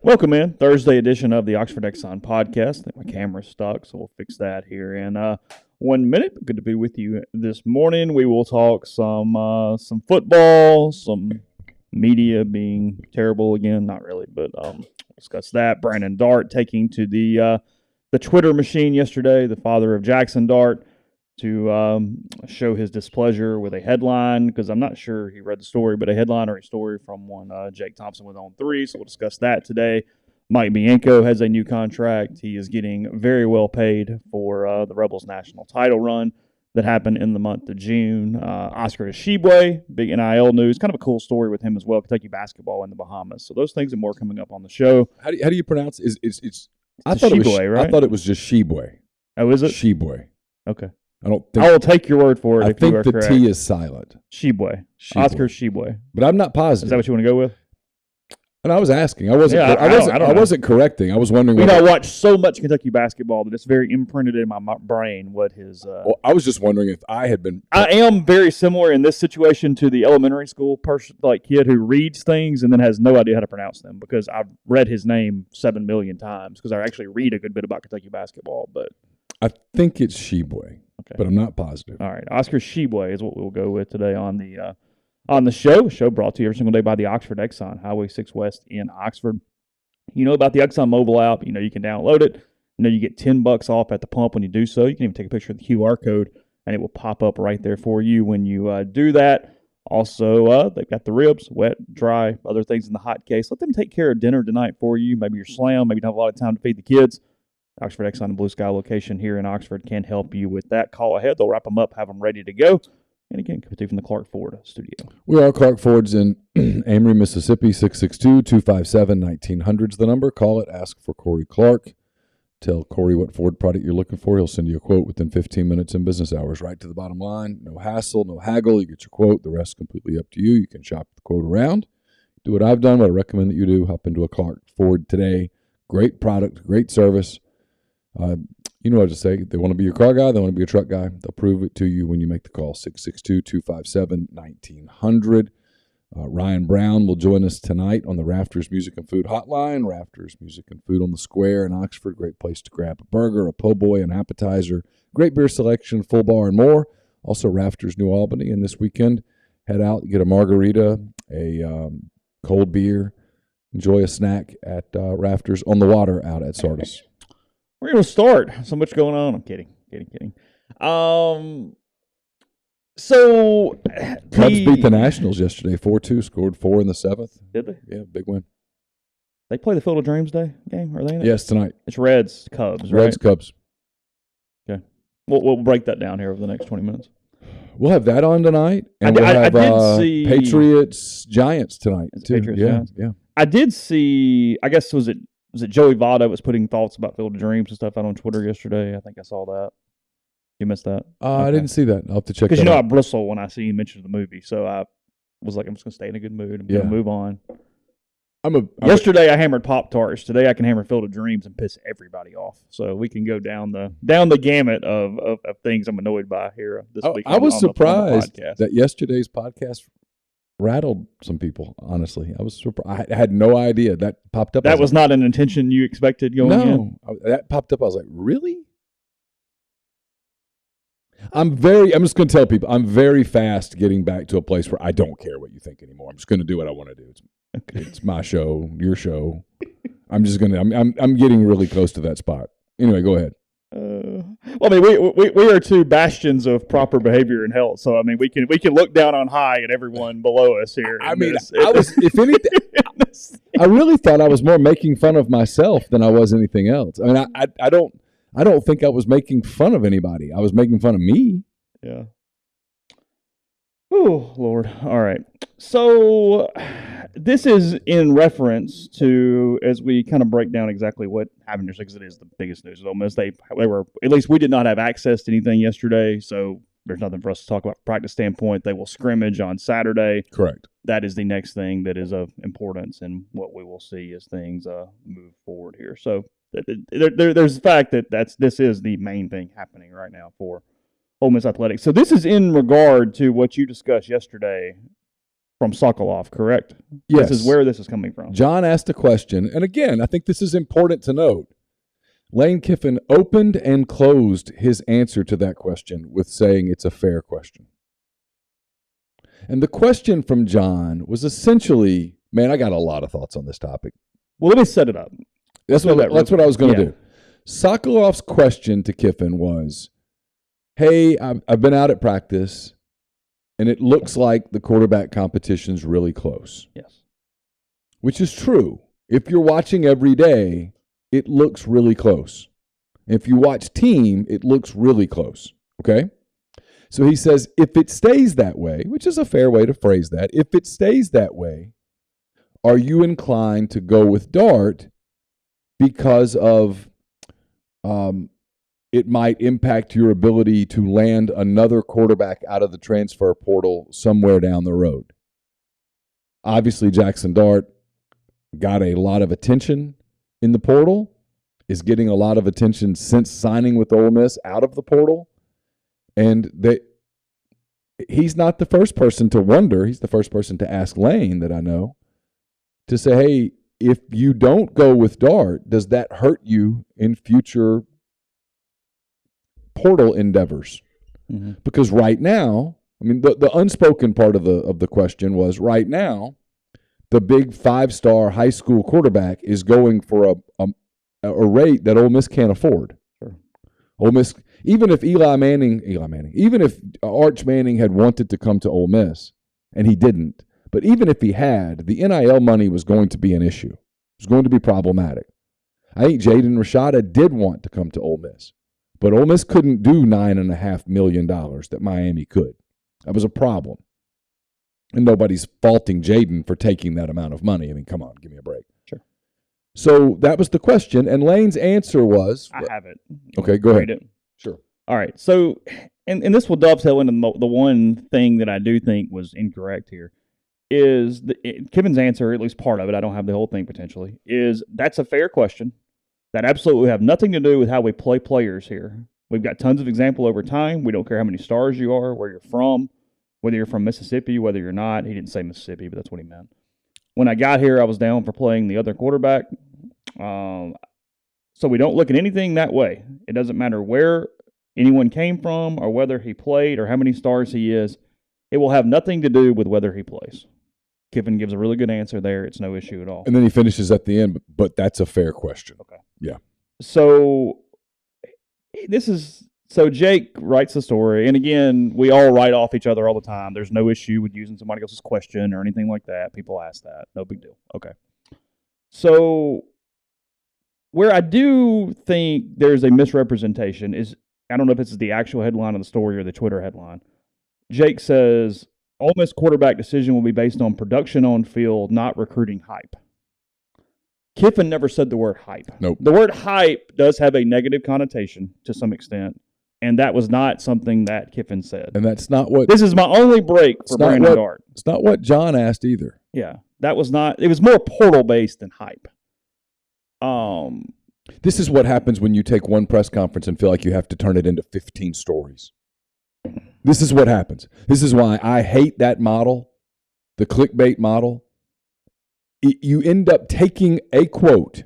Welcome in Thursday edition of the Oxford Exxon Podcast. I think my camera's stuck, so we'll fix that here in 1 minute. Good to be with you this morning. We will talk some football, some media being terrible again. Not really, but we'll discuss that. Brandon Dart taking to the Twitter machine yesterday, the father of Jaxson Dart, to show his displeasure with a headline, because I'm not sure he read the story, but a headline or a story from one Jake Thompson was on 3, so we'll discuss that today. Mike Bianco has a new contract. He is getting very well paid for the Rebels national title run that happened in the month of June. Oscar Tshiebwe, big NIL news, kind of a cool story with him as well, Kentucky basketball in the Bahamas. So those things and more coming up on the show. How do you pronounce it? I thought Tshiebwe, right? I thought it was just Tshiebwe. Oh, is it? Tshiebwe. Okay. I will take your word for it. I if you are think the correct. T is silent. Tshiebwe. Oscar Tshiebwe. But I'm not positive. Is that what you want to go with? And I was asking. I wasn't. Yeah, I wasn't correcting. I was wondering. I watch so much Kentucky basketball that it's very imprinted in my brain what his. Well, I was just wondering if I had been. I am very similar in this situation to the elementary school kid who reads things and then has no idea how to pronounce them, because I've read his name 7 million times because I actually read a good bit about Kentucky basketball. But I think it's Tshiebwe. Okay. But I'm not positive. All right. Oscar Tshiebwe is what we'll go with today on the show. A show brought to you every single day by the Oxford Exxon, Highway 6 West in Oxford. You know about the Exxon mobile app. You know you can download it. You know you get $10 off at the pump when you do so. You can even take a picture of the QR code, and it will pop up right there for you when you do that. Also, they've got the ribs, wet, dry, other things in the hot case. Let them take care of dinner tonight for you. Maybe you're slammed. Maybe you don't have a lot of time to feed the kids. Oxford Exxon and Blue Sky location here in Oxford can help you with that. Call ahead. They'll wrap them up, have them ready to go. And again, coming from the Clark Ford studio. We are Clark Ford's in Amory, Mississippi, 662-257-1900 is the number. Call it. Ask for Corey Clark. Tell Corey what Ford product you're looking for. He'll send you a quote within 15 minutes in business hours. Right to the bottom line. No hassle, no haggle. You get your quote. The rest completely up to you. You can shop the quote around. Do what I've done, what I recommend that you do. Hop into a Clark Ford today. Great product, great service. You know what to say. They want to be your car guy. They want to be your truck guy. They'll prove it to you when you make the call. 662-257-1900. Ryan Brown will join us tonight on the Rafters Music and Food Hotline. Rafters Music and Food on the Square in Oxford. Great place to grab a burger, a po' boy, an appetizer. Great beer selection, full bar, and more. Also Rafters New Albany. And this weekend, head out, get a margarita, a cold beer. Enjoy a snack at Rafters on the Water out at Sardis. We're going to start. So much going on. I'm kidding. So Cubs beat the Nationals yesterday, 4-2, scored 4 in the 7th. Did they? Yeah, big win. They play the Field of Dreams Day game, are they in it? Yes, tonight. It's Reds, Cubs, right? Reds, Cubs. Okay. We'll break that down here over the next 20 minutes. We'll have that on tonight, and we'll have Patriots, Giants tonight, too. Patriots, Giants. Yeah. I did see, I guess, was it Joey Votto was putting thoughts about Field of Dreams and stuff out on Twitter yesterday? I think I saw that. You missed that? Okay. I didn't see that. I'll have to check that out. Because I bristle when I see you mention the movie, so I was like, I'm just going to stay in a good mood. I'm going to move on. Yesterday I hammered Pop-Tarts. Today I can hammer Field of Dreams and piss everybody off. So we can go down the gamut of things I'm annoyed by here this week. I was surprised that yesterday's podcast rattled some people, honestly. I was surprised. I had no idea that popped up. That was not an intention you expected going in? No. That popped up. I was like, really? I'm just going to tell people, I'm very fast getting back to a place where I don't care what you think anymore. I'm just going to do what I want to do. It's my show, your show. I'm getting really close to that spot. Anyway, go ahead. Well, I mean, we are two bastions of proper behavior and health. So, I mean, we can look down on high at everyone below us here. I mean, if anything, I really thought I was more making fun of myself than I was anything else. I mean, I don't think I was making fun of anybody. I was making fun of me. Yeah. Oh, Lord. All right. So this is in reference to, as we kind of break down exactly what happened yesterday, because it is the biggest news of Ole Miss. They were, at least we did not have access to anything yesterday, so there's nothing for us to talk about from a practice standpoint. They will scrimmage on Saturday. Correct. That is the next thing that is of importance and what we will see as things move forward here. So there's the fact that this is the main thing happening right now for Ole Miss athletics. So this is in regard to what you discussed yesterday from Sokolov, correct? Yes. This is where this is coming from. John asked a question, and again, I think this is important to note. Lane Kiffin opened and closed his answer to that question with saying it's a fair question. And the question from John was essentially, man, I got a lot of thoughts on this topic. Well, let me set it up. That's what I was going to do. Sokolov's question to Kiffin was, hey, I've been out at practice, and it looks like the quarterback competition's really close. Yes. Which is true. If you're watching every day, it looks really close. If you watch team, it looks really close. Okay? So he says, if it stays that way, which is a fair way to phrase that, if it stays that way, are you inclined to go with Dart because of it might impact your ability to land another quarterback out of the transfer portal somewhere down the road? Obviously, Jaxson Dart got a lot of attention in the portal, is getting a lot of attention since signing with Ole Miss out of the portal. And he's not the first person to wonder. He's the first person to ask Lane that I know to say, hey, if you don't go with Dart, does that hurt you in future portal endeavors? Mm-hmm. Because right now, I mean, the unspoken part of the question was right now, the big 5-star high school quarterback is going for a rate that Ole Miss can't afford. Sure. Ole Miss, even if even if Arch Manning had wanted to come to Ole Miss, and he didn't, but even if he had, the NIL money was going to be an issue. It was going to be problematic. I think Jaden Rashada did want to come to Ole Miss, but Ole Miss couldn't do $9.5 million that Miami could. That was a problem. And nobody's faulting Jaden for taking that amount of money. I mean, come on, give me a break. Sure. So that was the question, and Lane's answer was... I have it. Okay, go ahead. It. Sure. All right, so, and this will dovetail into the one thing that I do think was incorrect here, is Kevin's answer, at least part of it, I don't have the whole thing potentially, is that's a fair question. That absolutely have nothing to do with how we play players here. We've got tons of example over time. We don't care how many stars you are, where you're from, whether you're from Mississippi, whether you're not. He didn't say Mississippi, but that's what he meant. When I got here, I was down for playing the other quarterback. So we don't look at anything that way. It doesn't matter where anyone came from or whether he played or how many stars he is. It will have nothing to do with whether he plays. Kiffin gives a really good answer there. It's no issue at all. And then he finishes at the end, but that's a fair question. Okay. Yeah. So So Jake writes the story, and again, we all write off each other all the time. There's no issue with using somebody else's question or anything like that. People ask that. No big deal. Okay. So where I do think there's a misrepresentation is, I don't know if this is the actual headline of the story or the Twitter headline. Jake says, Ole Miss quarterback decision will be based on production on field, not recruiting hype. Kiffin never said the word hype. Nope. The word hype does have a negative connotation to some extent. And that was not something that Kiffin said. And that's not what... This is my only break for Brandon Dart. It's not what John asked either. Yeah. That was not... It was more portal-based than hype. This is what happens when you take one press conference and feel like you have to turn it into 15 stories. This is what happens. This is why I hate that model, the clickbait model. You end up taking a quote,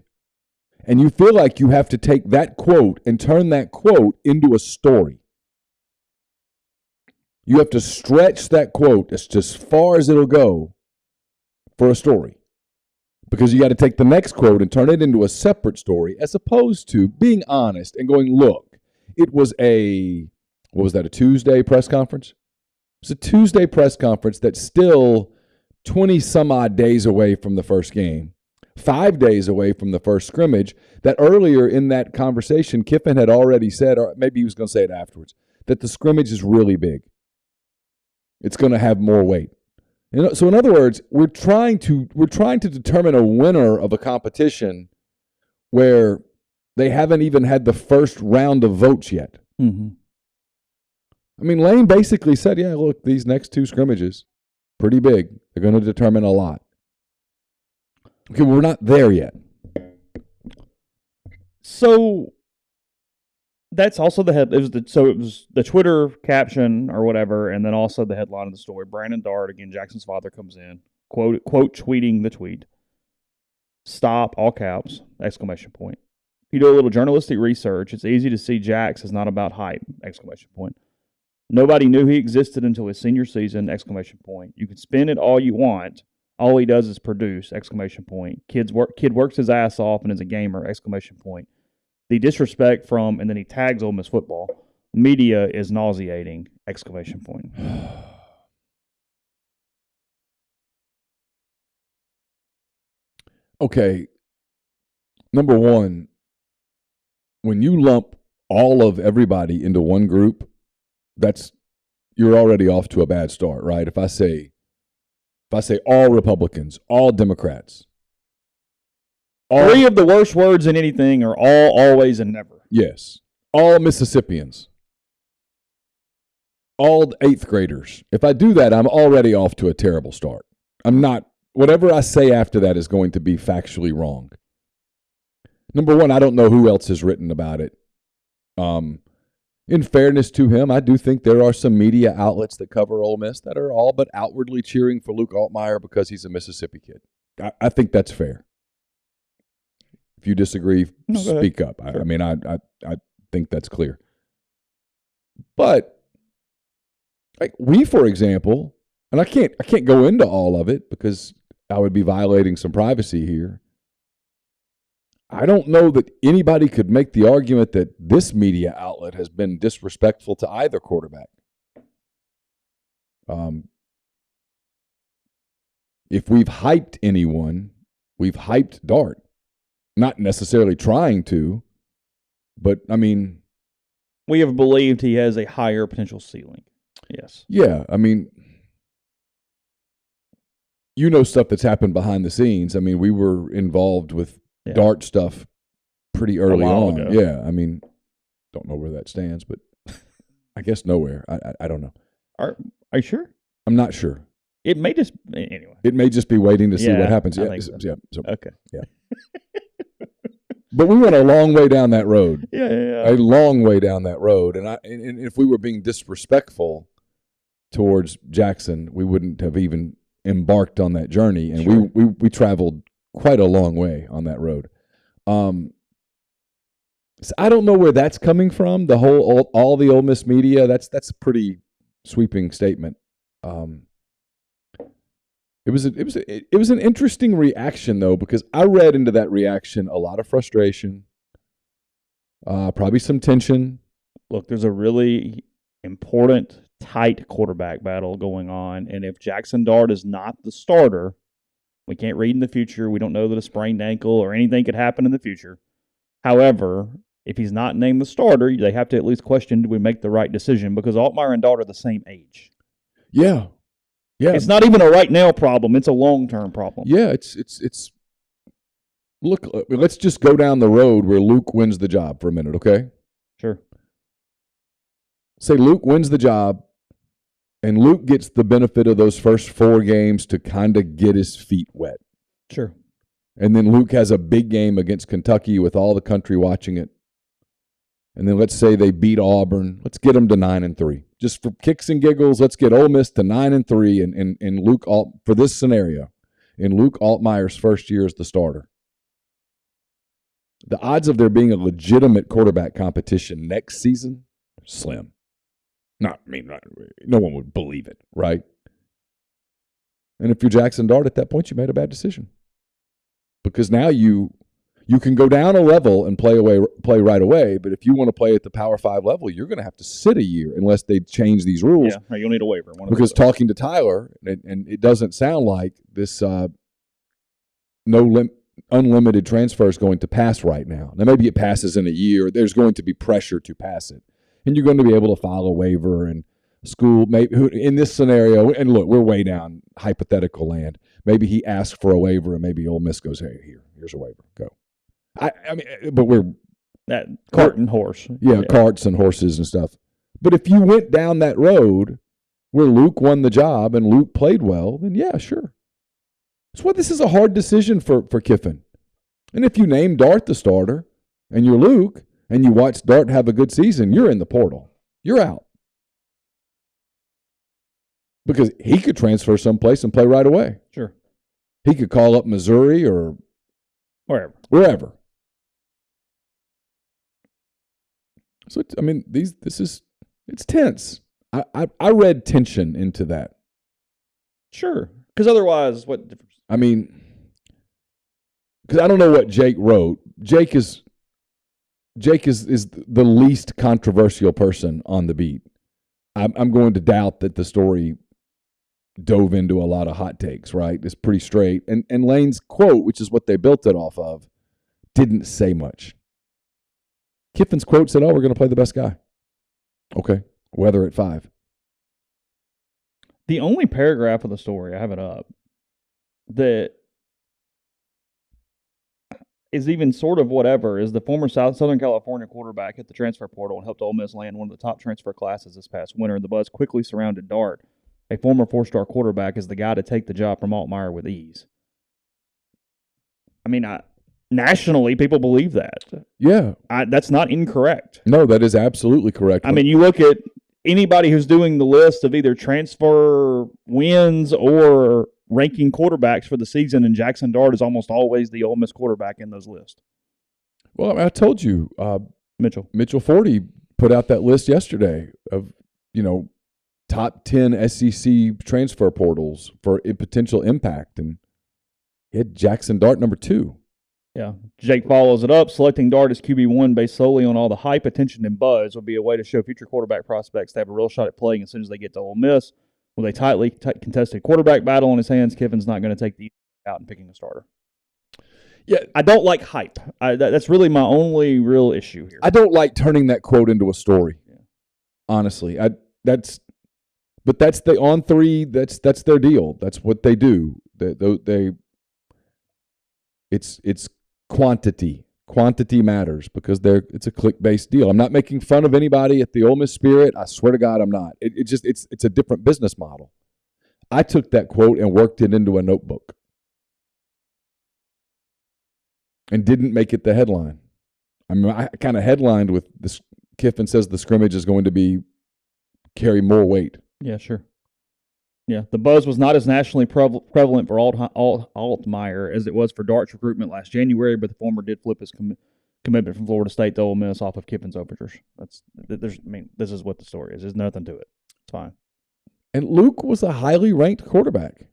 and you feel like you have to take that quote and turn that quote into a story. You have to stretch that quote as far as it'll go for a story. Because you got to take the next quote and turn it into a separate story, as opposed to being honest and going, look, it was a Tuesday press conference? It was a Tuesday press conference that's still 20-some-odd days away from the first game. 5 days away from the first scrimmage, that earlier in that conversation, Kiffin had already said, or maybe he was going to say it afterwards, that the scrimmage is really big. It's going to have more weight. So in other words, we're trying to determine a winner of a competition where they haven't even had the first round of votes yet. Mm-hmm. I mean, Lane basically said, yeah, look, these next two scrimmages, pretty big. They're going to determine a lot. Okay, we're not there yet. So That's also the head. It was the Twitter caption or whatever, and then also the headline of the story. Brandon Dart, again, Jackson's father, comes in, quote tweeting the tweet. Stop, all caps, exclamation point. If you do a little journalistic research, it's easy to see Jax is not about hype, exclamation point. Nobody knew he existed until his senior season, exclamation point. You can spin it all you want. All he does is produce, exclamation point. Kid works his ass off and is a gamer, exclamation point. The disrespect from, and then he tags Ole Miss football, media is nauseating, exclamation point. Okay, number one, when you lump all of everybody into one group, you're already off to a bad start, right? If I say all Republicans, all Democrats, three of the worst words in anything are all, always, and never. Yes, all Mississippians, all 8th graders. If I do that, I'm already off to a terrible start. I'm not. Whatever I say after that is going to be factually wrong. Number one, I don't know who else has written about it. In fairness to him, I do think there are some media outlets that cover Ole Miss that are all but outwardly cheering for Luke Altmyer because he's a Mississippi kid. I think that's fair. If you disagree, speak up. Sure. I think that's clear. But like for example, and I can't go into all of it because I would be violating some privacy here. I don't know that anybody could make the argument that this media outlet has been disrespectful to either quarterback. If we've hyped anyone, we've hyped Dart. Not necessarily trying to, but I mean, we have believed he has a higher potential ceiling. Yes. Yeah, I mean, you know stuff that's happened behind the scenes. I mean, we were involved with Dart stuff pretty early on. Ago. Yeah, I mean, don't know where that stands, but I guess nowhere. I don't know. Are you sure? I'm not sure. It may just anyway. It may just be waiting to see what happens. I think so. Okay. Yeah. But we went a long way down that road. Yeah. A long way down that road, and if we were being disrespectful towards Jaxson, we wouldn't have even embarked on that journey, and sure. we traveled quite a long way on that road. So I don't know where that's coming from. The whole all the Ole Miss media. That's a pretty sweeping statement. It was an interesting reaction though, because I read into that reaction a lot of frustration, probably some tension. Look, there's a really important, tight quarterback battle going on, and if Jaxson Dart is not the starter, we can't read in the future. We don't know that a sprained ankle or anything could happen in the future. However, if he's not named the starter, they have to at least question, did we make the right decision? Because Altmyer and Dart are the same age. Yeah. It's not even a right now problem. It's a long-term problem. Yeah, it's look, let's just go down the road where Luke wins the job for a minute, okay? Sure. Say Luke wins the job, and Luke gets the benefit of those first 4 games to kind of get his feet wet. Sure. And then Luke has a big game against Kentucky with all the country watching it. And then let's say they beat Auburn. Let's get them to 9-3. Just for kicks and giggles, let's get Ole Miss to 9-3 and Luke for this scenario, in Luke Altmyer's first year as the starter. The odds of there being a legitimate quarterback competition next season, slim. No one would believe it, right? And if you're Jaxson Dart at that point, you made a bad decision. Because now you can go down a level and play right away, but if you want to play at the Power 5 level, you're going to have to sit a year unless they change these rules. Yeah, you'll need a waiver. Because talking to Tyler, and it doesn't sound like this unlimited transfer is going to pass right now. Now, maybe it passes in a year. There's going to be pressure to pass it. And you're going to be able to file a waiver, and school, maybe in this scenario, and look, we're way down hypothetical land. Maybe he asks for a waiver, and maybe Ole Miss goes, hey, here's a waiver, go. I mean, but we're that cart and horse. Yeah, carts and horses and stuff. But if you went down that road where Luke won the job and Luke played well, then yeah, sure. That's why this is a hard decision for Kiffin. And if you name Dart the starter and you're Luke, and you watch Dart have a good season, you're in the portal. You're out. Because he could transfer someplace and play right away. Sure. He could call up Missouri or wherever. So, it's tense. I read tension into that. Sure. Because otherwise, what difference? I mean, because I don't know what Jake wrote. Jake is the least controversial person on the beat. I'm going to doubt that the story dove into a lot of hot takes, right? It's pretty straight. And Lane's quote, which is what they built it off of, didn't say much. Kiffin's quote said, we're going to play the best guy. Okay. Weather at 5. The only paragraph of the story, I have it up, that is even sort of whatever, is the former Southern California quarterback hit the transfer portal and helped Ole Miss land one of the top transfer classes this past winter. The buzz quickly surrounded Dart, a former 4-star quarterback, as the guy to take the job from Altmaier with ease. I mean, nationally, people believe that. Yeah. That's not incorrect. No, that is absolutely correct. I mean, you look at anybody who's doing the list of either transfer wins or ranking quarterbacks for the season, and Jaxson Dart is almost always the Ole Miss quarterback in those lists. Well, I told you, Mitchell Forty put out that list yesterday of, top 10 SEC transfer portals for potential impact, and he had Jaxson Dart number 2. Yeah. Jake follows it up. Selecting Dart as QB1 based solely on all the hype, attention, and buzz would be a way to show future quarterback prospects they have a real shot at playing as soon as they get to Ole Miss. With a tightly contested quarterback battle on his hands, Kiffin's not going to take the out and picking a starter. Yeah, I don't like hype. That's really my only real issue here. I don't like turning that quote into a story. Yeah. Honestly, but that's the on 3. That's their deal. That's what they do. It's quantity. Quantity matters because it's a click-based deal. I'm not making fun of anybody at the Ole Miss Spirit. I swear to God, I'm not. It's a different business model. I took that quote and worked it into a notebook and didn't make it the headline. I mean, I kind of headlined with this. Kiffin says the scrimmage is going to carry more weight. Yeah, sure. Yeah, the buzz was not as nationally prevalent for Altmaier as it was for Dart's recruitment last January, but the former did flip his commitment from Florida State to Ole Miss off of Kiffin's overtures. This is what the story is. There's nothing to it. It's fine. And Luke was a highly ranked quarterback.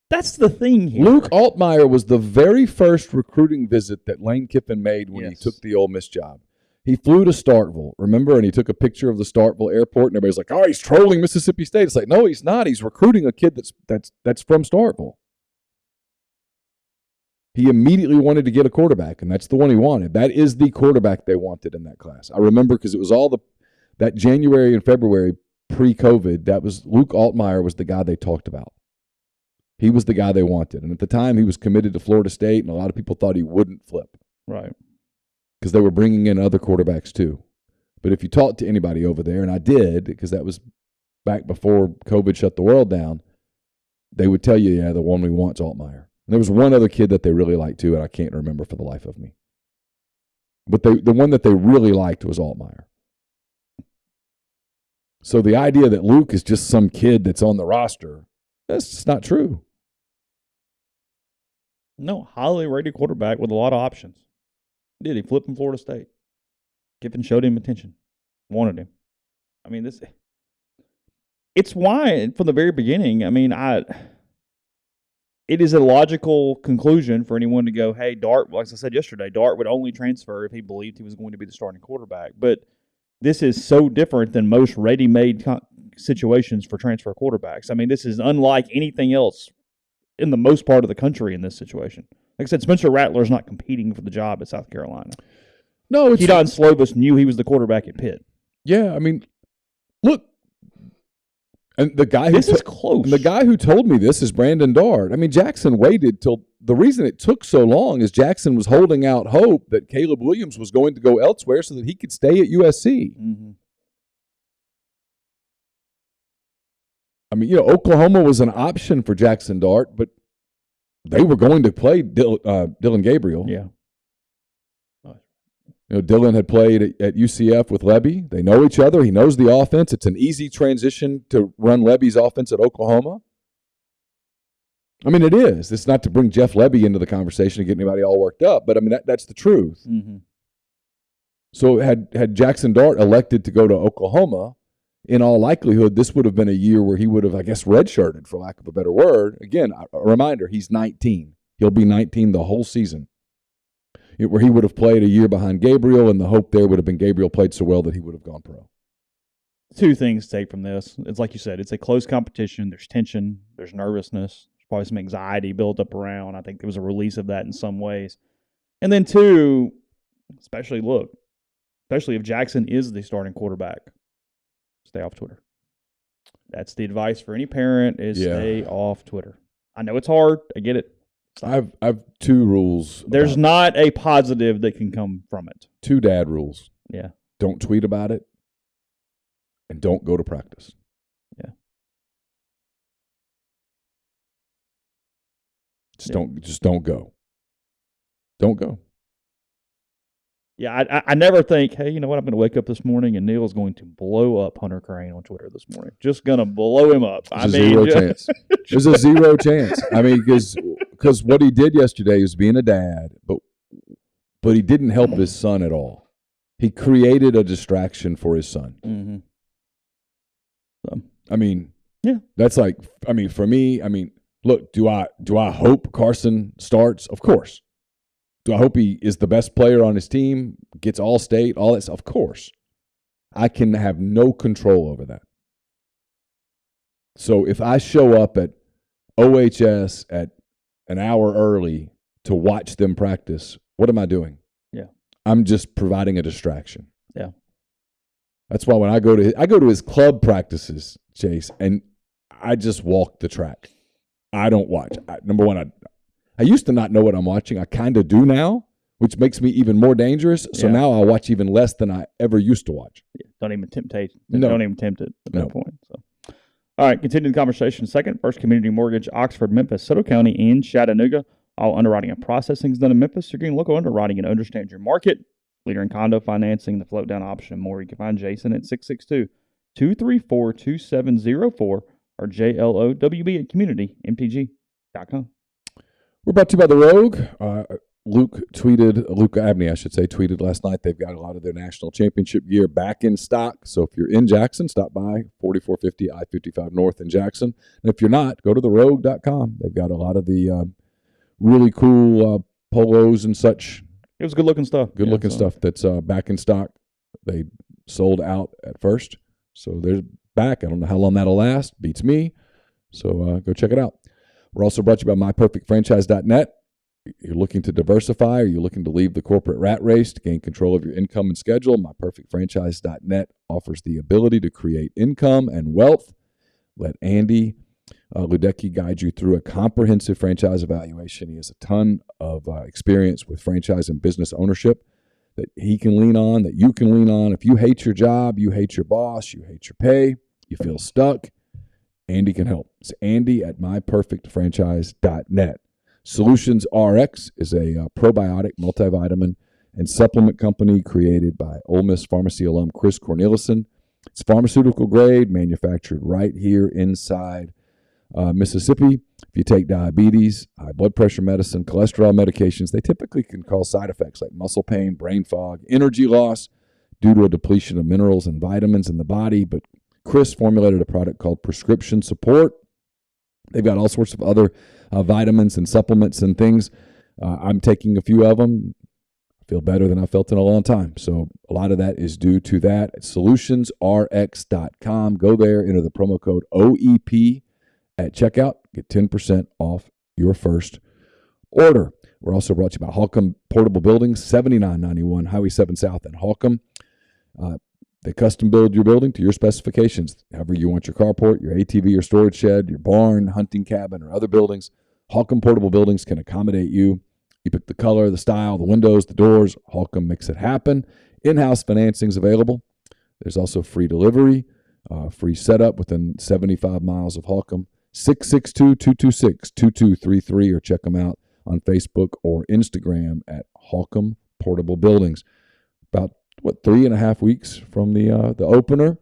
That's the thing here. Luke Altmaier was the very first recruiting visit that Lane Kiffin made when he took the Ole Miss job. He flew to Starkville, remember? And he took a picture of the Starkville airport, and everybody's like, he's trolling Mississippi State. It's like, no, he's not. He's recruiting a kid that's from Starkville. He immediately wanted to get a quarterback, and that's the one he wanted. That is the quarterback they wanted in that class. I remember because it was all that January and February pre-COVID, that was Luke Altmaier was the guy they talked about. He was the guy they wanted. And at the time, he was committed to Florida State, and a lot of people thought he wouldn't flip. Right. Because they were bringing in other quarterbacks too. But if you talked to anybody over there, and I did, because that was back before COVID shut the world down, they would tell you, the one we want is Altmaier. And there was one other kid that they really liked too, and I can't remember for the life of me. But the one that they really liked was Altmaier. So the idea that Luke is just some kid that's on the roster, that's just not true. No, highly rated quarterback with a lot of options. He flipped from Florida State. Kiffin showed him attention, wanted him. I mean, it's why from the very beginning. I mean, it is a logical conclusion for anyone to go, hey, Dart. Like I said yesterday, Dart would only transfer if he believed he was going to be the starting quarterback. But this is so different than most ready-made situations for transfer quarterbacks. I mean, this is unlike anything else in the most part of the country in this situation. Like I said, Spencer Rattler's not competing for the job at South Carolina. No, Keaton Slovis knew he was the quarterback at Pitt. Yeah, I mean, look, and the guy is close. The guy who told me this is Brandon Dart. I mean, Jaxson waited till the reason it took so long is Jaxson was holding out hope that Caleb Williams was going to go elsewhere so that he could stay at USC. Mm-hmm. I mean, Oklahoma was an option for Jaxson Dart, but they were going to play Dylan Gabriel. Yeah. Dylan had played at UCF with Lebby. They know each other. He knows the offense. It's an easy transition to run Lebby's offense at Oklahoma. I mean, it is. It's not to bring Jeff Lebby into the conversation and get anybody all worked up, but I mean, that's the truth. Mm-hmm. So had Jaxson Dart elected to go to Oklahoma, in all likelihood, this would have been a year where he would have, I guess, redshirted, for lack of a better word. Again, a reminder, he's 19. He'll be 19 the whole season. Where he would have played a year behind Gabriel, and the hope there would have been Gabriel played so well that he would have gone pro. Two things to take from this. It's like you said, it's a close competition. There's tension. There's nervousness. There's probably some anxiety built up around. I think there was a release of that in some ways. And then two, especially if Jaxson is the starting quarterback, stay off Twitter. That's the advice for any parent is stay off Twitter. I know it's hard. I get it. I've two rules. There's not a positive that can come from it. Two dad rules. Yeah. Don't tweet about it, and don't go to practice. Yeah. Just don't go. Don't go. Yeah, I never think, hey, you know what? I'm going to wake up this morning and Neal is going to blow up Hunter Crane on Twitter this morning. Just going to blow him up. There's a zero chance. There's a zero chance. I mean, because what he did yesterday was being a dad, but he didn't help his son at all. He created a distraction for his son. Mm-hmm. So, I mean, yeah, that's like, I mean, for me, I mean, look, do I hope Carson starts? Of course. Do I hope he is the best player on his team, gets all state, all that stuff? Of course. I can have no control over that. So if I show up at OHS at an hour early to watch them practice, what am I doing? Yeah. I'm just providing a distraction. Yeah. That's why when I go to his club practices, Chase, and I just walk the track. I don't watch. Number one, I used to not know what I'm watching. I kind of do now, which makes me even more dangerous. So now I watch even less than I ever used to watch. Yeah, don't even tempt it at No. that point. So, all right, continue the conversation. Second, First Community Mortgage, Oxford, Memphis, Soto County, and Chattanooga. All underwriting and processing is done in Memphis. You're getting local underwriting and understand your market. Leader in condo financing, the float down option, and more. You can find Jason at 662-234-2704 or JLOWB at communitymtg.com. We're brought to you by The Rogue. Luke Abney, tweeted last night. They've got a lot of their national championship gear back in stock. So if you're in Jackson, stop by 4450 I-55 North in Jackson. And if you're not, go to therogue.com. They've got a lot of the really cool polos and such. It was good-looking stuff. Stuff that's back in stock. They sold out at first. So they're back. I don't know how long that'll last. Beats me. So go check it out. We're also brought to you by myperfectfranchise.net. You're looking to diversify or you're looking to leave the corporate rat race to gain control of your income and schedule. myperfectfranchise.net offers the ability to create income and wealth. Let Andy Ludecki guide you through a comprehensive franchise evaluation. He has a ton of experience with franchise and business ownership that he can lean on, that you can lean on. If you hate your job, you hate your boss, you hate your pay, you feel stuck, Andy can help. It's Andy at myperfectfranchise.net. Solutions RX is a probiotic multivitamin and supplement company created by Ole Miss pharmacy alum Chris Cornelison. It's pharmaceutical grade, manufactured right here inside Mississippi. If you take diabetes, high blood pressure medicine, cholesterol medications, they typically can cause side effects like muscle pain, brain fog, energy loss due to a depletion of minerals and vitamins in the body. But Chris formulated a product called Prescription Support. They've got all sorts of other vitamins and supplements and things. I'm taking a few of them. I feel better than I felt in a long time. So a lot of that is due to that. At solutionsrx.com. Go there, enter the promo code OEP at checkout. Get 10% off your first order. We're also brought to you by Holcomb Portable Buildings, 7991 Highway 7 South in Holcomb. They custom build your building to your specifications. However you want your carport, your ATV or storage shed, your barn, hunting cabin, or other buildings, Holcomb Portable Buildings can accommodate you. You pick the color, the style, the windows, the doors. Holcomb makes it happen. In-house financing is available. There's also free delivery, free setup within 75 miles of Holcomb. 662-226-2233 or check them out on Facebook or Instagram at Holcomb Portable Buildings. about 3.5 weeks from the opener.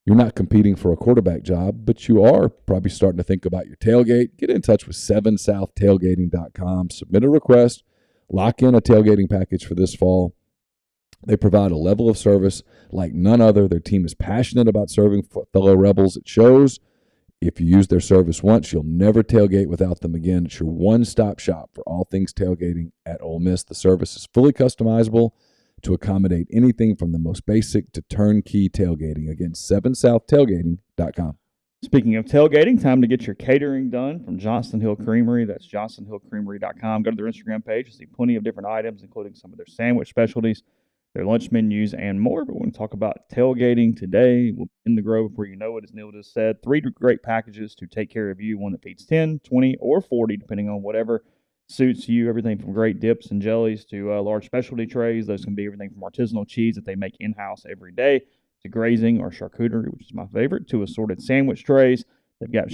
You're not competing for a quarterback job, but you are probably starting to think about your tailgate. Get in touch with 7southtailgating.com. Submit a request. Lock in a tailgating package for this fall. They provide a level of service like none other. Their team is passionate about serving fellow Rebels. It shows. If you use their service once, you'll never tailgate without them again. It's your one-stop shop for all things tailgating at Ole Miss. The service is fully customizable to accommodate anything from the most basic to turnkey tailgating. Again, 7southtailgating.com. Speaking of tailgating, time to get your catering done from Johnson Hill Creamery. That's johnsonhillcreamery.com. Go to their Instagram page. You'll see plenty of different items, including some of their sandwich specialties, their lunch menus, and more. But we're going to talk about tailgating today in the Grove where you know it, as Neal just said. 3 great packages to take care of you, one that feeds 10, 20, or 40, depending on whatever suits you. Everything from great dips and jellies to large specialty trays. Those can be everything from artisanal cheese that they make in-house every day to grazing or charcuterie, which is my favorite, to assorted sandwich trays. They've got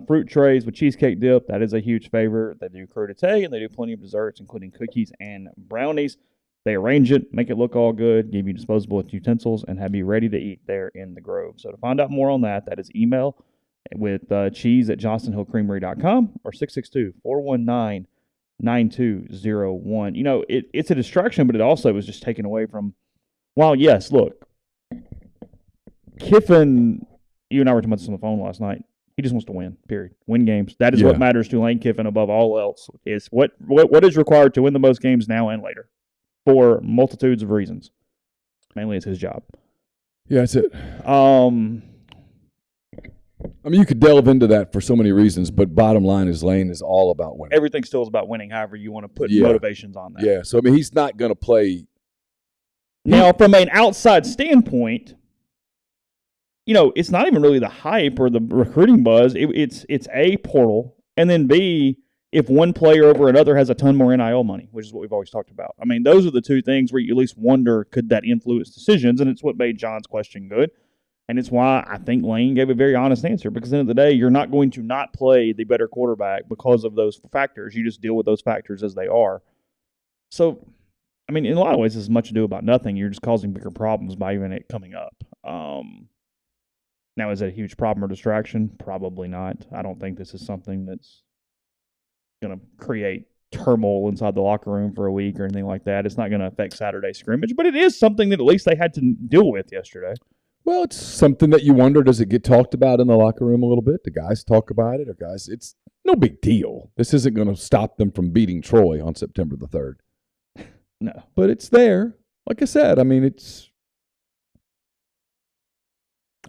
fruit trays with cheesecake dip. That is a huge favorite. They do crudité, and they do plenty of desserts, including cookies and brownies. They arrange it, make it look all good, give you disposable utensils, and have you ready to eat there in the Grove. So to find out more on that, that is email with cheese at johnsonhillcreamery.com or 662-419-9201. You know, it's a distraction, but it also was just taken away from, while yes, look, Kiffin, you and I were talking about this on the phone last night. He just wants to win, period. Win games. That is what matters to Lane Kiffin above all else. Is what is required to win the most games now and later for multitudes of reasons. Mainly it's his job. Yeah, that's it. I mean, you could delve into that for so many reasons, but bottom line is Lane is all about winning. Everything still is about winning, however you want to put motivations on that. Yeah, so, I mean, he's not going to play. Now, from an outside standpoint, you know, it's not even really the hype or the recruiting buzz. It's A, portal, and then B, if one player over another has a ton more NIL money, which is what we've always talked about. I mean, those are the two things where you at least wonder, could that influence decisions? And it's what made John's question good. And it's why I think Lane gave a very honest answer, because at the end of the day, you're not going to not play the better quarterback because of those factors. You just deal with those factors as they are. So, I mean, in a lot of ways, it's much ado about nothing. You're just causing bigger problems by even it coming up. Now, is it a huge problem or distraction? Probably not. I don't think this is something that's going to create turmoil inside the locker room for a week or anything like that. It's not going to affect Saturday scrimmage, but it is something that at least they had to deal with yesterday. Well, it's something that you wonder, does it get talked about in the locker room a little bit? Do guys talk about it? Or guys, it's no big deal. This isn't going to stop them from beating Troy on September the 3rd. No. But it's there. Like I said, I mean,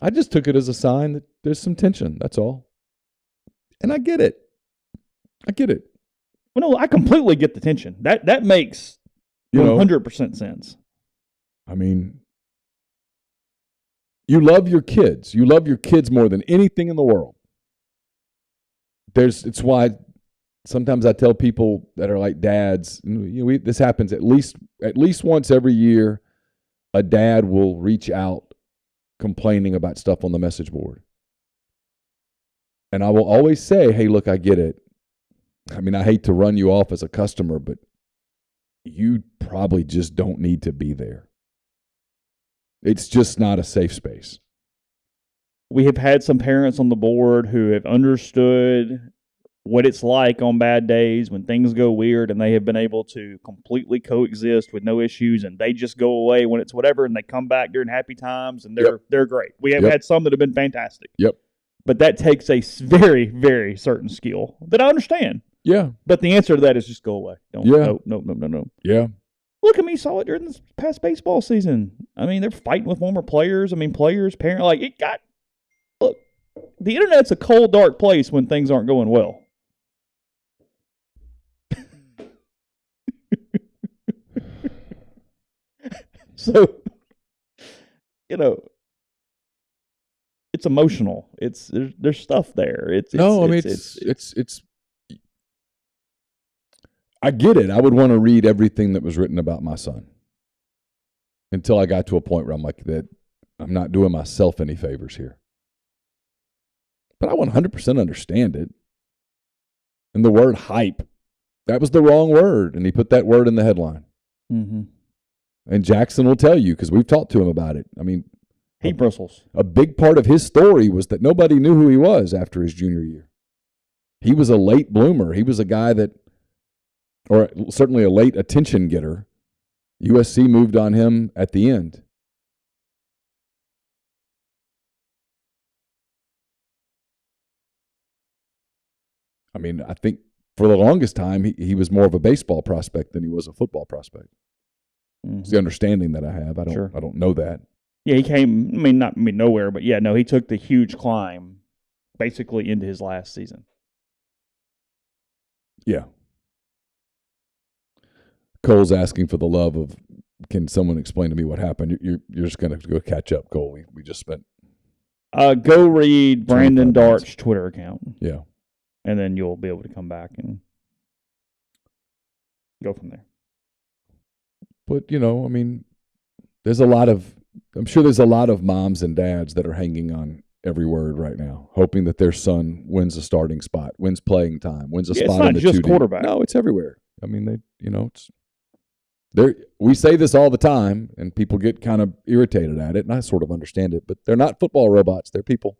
I just took it as a sign that there's some tension. That's all. And I get it. Well, no, I completely get the tension. That makes 100% sense. I mean, you love your kids. You love your kids more than anything in the world. It's why sometimes I tell people that are like dads, this happens at least once every year. A dad will reach out complaining about stuff on the message board. And I will always say, hey, look, I get it. I mean, I hate to run you off as a customer, but you probably just don't need to be there. It's just not a safe space. We have had some parents on the board who have understood what it's like on bad days when things go weird, and they have been able to completely coexist with no issues, and they just go away when it's whatever, and they come back during happy times, and they're great. We have had some that have been fantastic. Yep. But that takes a very, very certain skill that I understand. Yeah. But the answer to that is just go away. No. Yeah. Look at me, saw it during this past baseball season. I mean, they're fighting with former players. I mean, players, parents, look, the internet's a cold, dark place when things aren't going well. So, it's emotional. There's stuff there. It's I get it. I would want to read everything that was written about my son until I got to a point where I'm like, that I'm not doing myself any favors here. But I 100% understand it. And the word hype, that was the wrong word, and he put that word in the headline. Mm-hmm. And Jaxson will tell you because we've talked to him about it. I mean, he bristles. A big part of his story was that nobody knew who he was after his junior year. He was a late bloomer. He was a guy that, or certainly a late attention getter. USC moved on him at the end. I mean, I think for the longest time, he was more of a baseball prospect than he was a football prospect. Mm-hmm. It's the understanding that I have. I don't know that. Yeah, he came, not nowhere, but yeah, no, he took the huge climb basically into his last season. Yeah. Cole's asking for the love of, can someone explain to me what happened? You're just going to go catch up, Cole. We just spent. Go read Brandon Dart's Twitter account. Yeah. And then you'll be able to come back and go from there. But, I'm sure there's a lot of moms and dads that are hanging on every word right now, hoping that their son wins a starting spot, wins playing time, wins a spot in the 2D. It's not just quarterback. No, it's everywhere. I mean, we say this all the time, and people get kind of irritated at it, and I sort of understand it, but they're not football robots. They're people.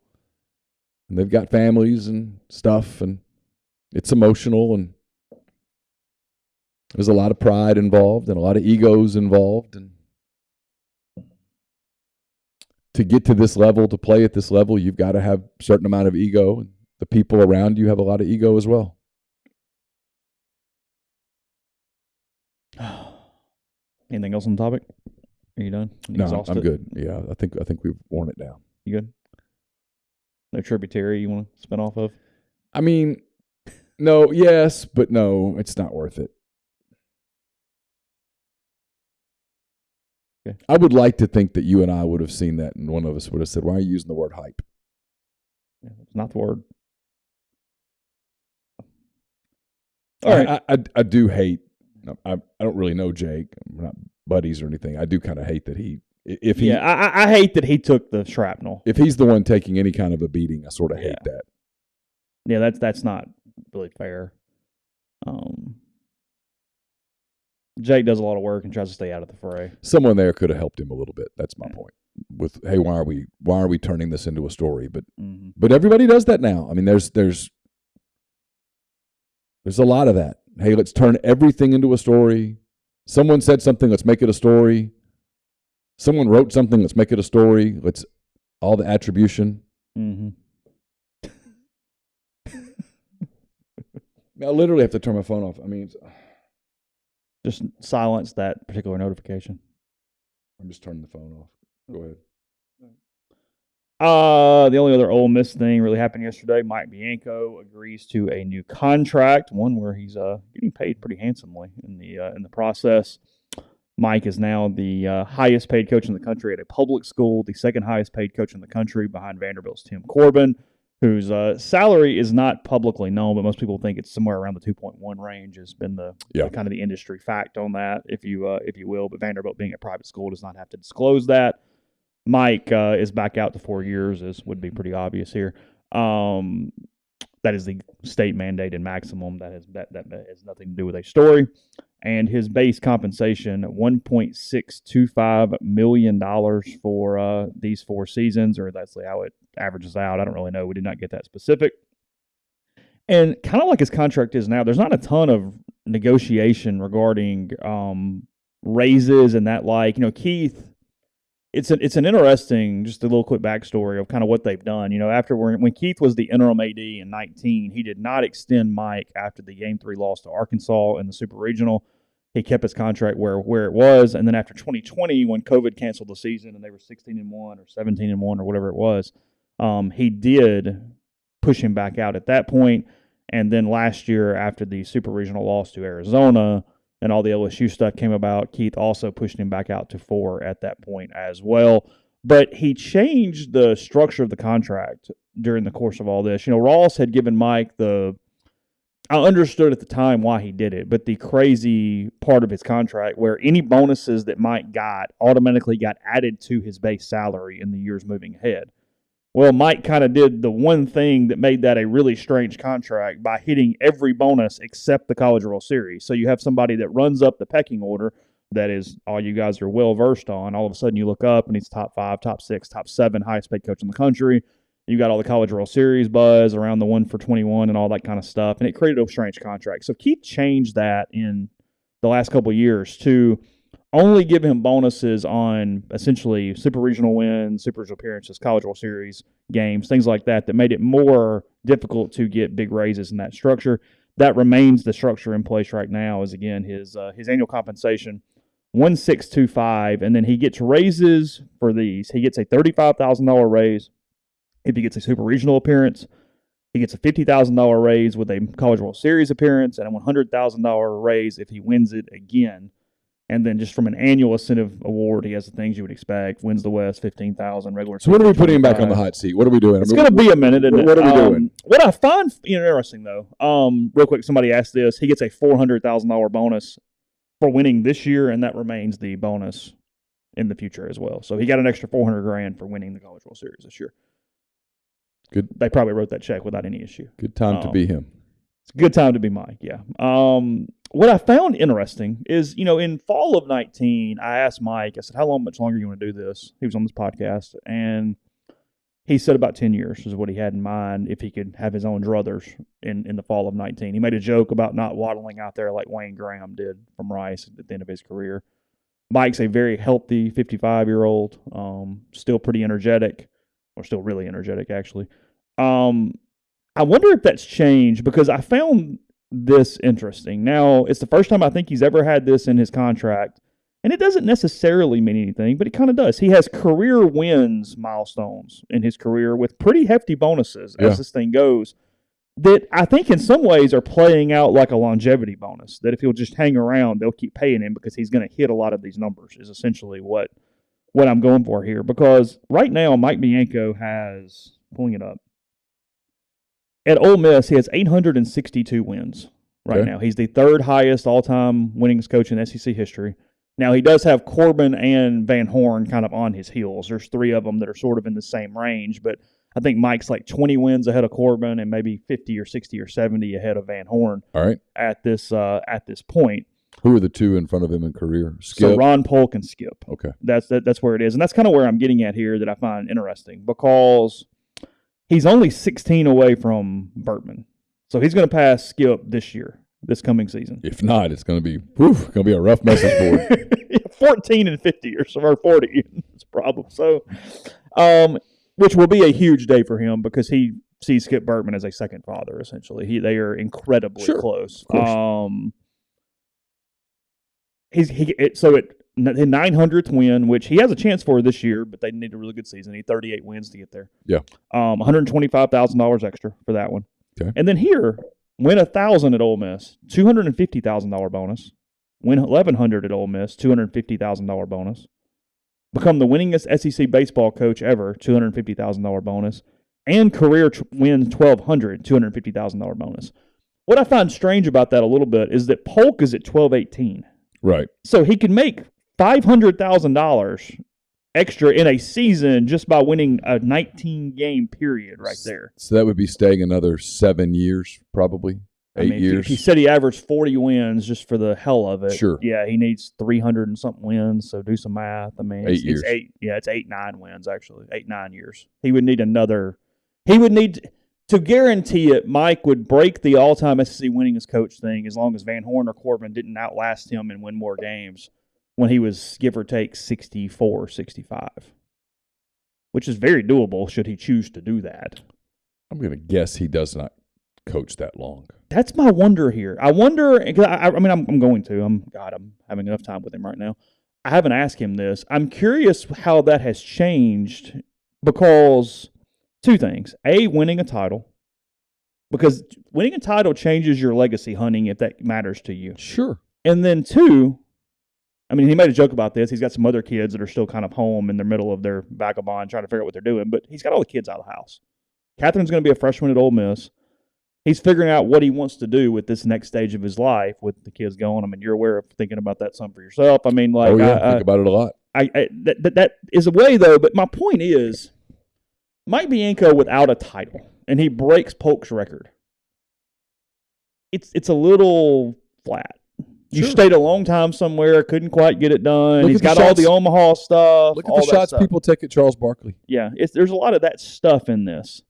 And they've got families and stuff, and it's emotional, and there's a lot of pride involved and a lot of egos involved. And to get to this level, to play at this level, you've got to have a certain amount of ego, and the people around you have a lot of ego as well. Anything else on the topic? Are you done? No, I'm good. Yeah, I think we've worn it down. You good? No tributary you want to spin off of? I mean, no, yes, but no, it's not worth it. Okay. I would like to think that you and I would have seen that, and one of us would have said, "Why are you using the word hype?" Yeah, it's not the word. All right. I do hate. I don't really know Jake. We're not buddies or anything. I do kind of hate that I hate that he took the shrapnel. If he's the one taking any kind of a beating, I sort of hate that. Yeah, that's not really fair. Jake does a lot of work and tries to stay out of the fray. Someone there could have helped him a little bit. That's my point. With, hey, why are we turning this into a story? But but everybody does that now. I mean, there's a lot of that. Hey, let's turn everything into a story. Someone said something, let's make it a story. Someone wrote something, let's make it a story. Let's all the attribution. Mm-hmm. I literally have to turn my phone off. I mean, just silence that particular notification. I'm just turning the phone off. Go ahead. The only other Ole Miss thing really happened yesterday. Mike Bianco agrees to a new contract, one where he's getting paid pretty handsomely in the process. Mike is now the highest paid coach in the country at a public school, the second highest paid coach in the country behind Vanderbilt's Tim Corbin, whose salary is not publicly known, but most people think it's somewhere around the 2.1 range. Has been the kind of the industry fact on that, if you will. But Vanderbilt, being a private school, does not have to disclose that. Mike is back out to 4 years, as would be pretty obvious here. That is the state mandated maximum. That has nothing to do with a story. And his base compensation, $1.625 million for these 4 seasons, or that's how it averages out. I don't really know. We did not get that specific. And kind of like his contract is now, there's not a ton of negotiation regarding raises and that. Like, Keith, it's an interesting, just a little quick backstory of kind of what they've done. After when Keith was the interim AD in 2019, he did not extend Mike after the Game 3 loss to Arkansas in the Super Regional. He kept his contract where it was, and then after 2020, when COVID canceled the season and they were 16-1 or 17-1 or whatever it was, he did push him back out at that point. And then last year, after the Super Regional loss to Arizona and all the LSU stuff came about, Keith also pushed him back out to 4 at that point as well. But he changed the structure of the contract during the course of all this. Ross had given Mike I understood at the time why he did it, but the crazy part of his contract where any bonuses that Mike got automatically got added to his base salary in the years moving ahead. Well, Mike kind of did the one thing that made that a really strange contract by hitting every bonus except the College World Series. So you have somebody that runs up the pecking order, that is all you guys are well versed on. All of a sudden you look up and he's top 5, top 6, top 7 highest paid coach in the country. You got all the College World Series buzz around the 1 for 21 and all that kind of stuff. And it created a strange contract. So Keith changed that in the last couple of years to only give him bonuses on essentially super regional wins, super regional appearances, College World Series games, things like that, that made it more difficult to get big raises in that structure. That remains the structure in place right now is, again, his annual compensation, $1,625, and then he gets raises for these. He gets a $35,000 raise if he gets a super regional appearance. He gets a $50,000 raise with a College World Series appearance and a $100,000 raise if he wins it again. And then just from an annual incentive award, he has the things you would expect. Wins the West, $15,000, regular. So when are we putting him back on the hot seat? What are we doing? It's going to be a minute, isn't it? What are we doing? What I find interesting, though, real quick, somebody asked this. He gets a $400,000 bonus for winning this year, and that remains the bonus in the future as well. So he got an extra $400,000 for winning the College World Series this year. Good. They probably wrote that check without any issue. Good time to be him. It's a good time to be Mike, yeah. What I found interesting is, in fall of 19, I asked Mike, I said, how much longer you want to do this? He was on this podcast, and he said about 10 years is what he had in mind if he could have his own druthers in the fall of 19. He made a joke about not waddling out there like Wayne Graham did from Rice at the end of his career. Mike's a very healthy 55-year-old, still pretty energetic, or still really energetic, actually. I wonder if that's changed because I found this interesting. Now, it's the first time I think he's ever had this in his contract, and it doesn't necessarily mean anything, but it kind of does. He has career wins milestones in his career with pretty hefty bonuses as this thing goes that I think in some ways are playing out like a longevity bonus, that if he'll just hang around, they'll keep paying him because he's going to hit a lot of these numbers is essentially what I'm going for here. Because right now, Mike Bianco has, pulling it up, at Ole Miss, he has 862 wins right now. He's the third highest all-time winningest coach in SEC history. Now, he does have Corbin and Van Horn kind of on his heels. There's 3 of them that are sort of in the same range, but I think Mike's like 20 wins ahead of Corbin and maybe 50 or 60 or 70 ahead of Van Horn. All right. At this point. Who are the 2 in front of him in career? Skip? So Ron Polk and Skip. Okay. That's where it is. And that's kind of where I'm getting at here that I find interesting because he's only 16 away from Burtman. So he's going to pass Skip this coming season. If not, it's going to be a rough message board. 14 and 50 or 40 is a problem. So, which will be a huge day for him because he sees Skip Burtman as a second father, essentially. They are incredibly close. His 900th win, which he has a chance for this year, but they need a really good season. He need 38 wins to get there. Yeah. $125,000 extra for that one. Okay. And then here, win 1,000 at Ole Miss, $250,000 bonus. Win 1,100 at Ole Miss, $250,000 bonus. Become the winningest SEC baseball coach ever, $250,000 bonus. And career wins 1,200, $250,000 bonus. What I find strange about that a little bit is that Polk is at 1,218. Right. So he can make $500,000 extra in a season just by winning a 19-game period right there. So that would be staying another 7 years, probably. 8 years. If he said he averaged 40 wins just for the hell of it, sure. Yeah, he needs 300 and something wins, so do some math. I mean, 8 years. It's 8-9 wins, actually. 8-9 years. He would need to guarantee it, Mike would break the all-time SEC winningest coach thing as long as Van Horn or Corbin didn't outlast him and win more games when he was, give or take, 64, 65, which is very doable should he choose to do that. I'm going to guess he does not coach that long. That's my wonder here. I wonder, I'm going to. I'm having enough time with him right now. I haven't asked him this. I'm curious how that has changed because 2 things. A, winning a title. Because winning a title changes your legacy hunting if that matters to you. Sure. And then 2, he made a joke about this. He's got some other kids that are still kind of home in the middle of their vagabond trying to figure out what they're doing, but he's got all the kids out of the house. Catherine's going to be a freshman at Ole Miss. He's figuring out what he wants to do with this next stage of his life with the kids going. You're aware of thinking about that some for yourself. Think about it a lot. That is a way, though, but my point is Mike Bianco without a title, and he breaks Polk's record. It's a little flat. You stayed a long time somewhere, couldn't quite get it done. He's got all the Omaha stuff. Look at the shots people take at Charles Barkley. Yeah, there's a lot of that stuff in this.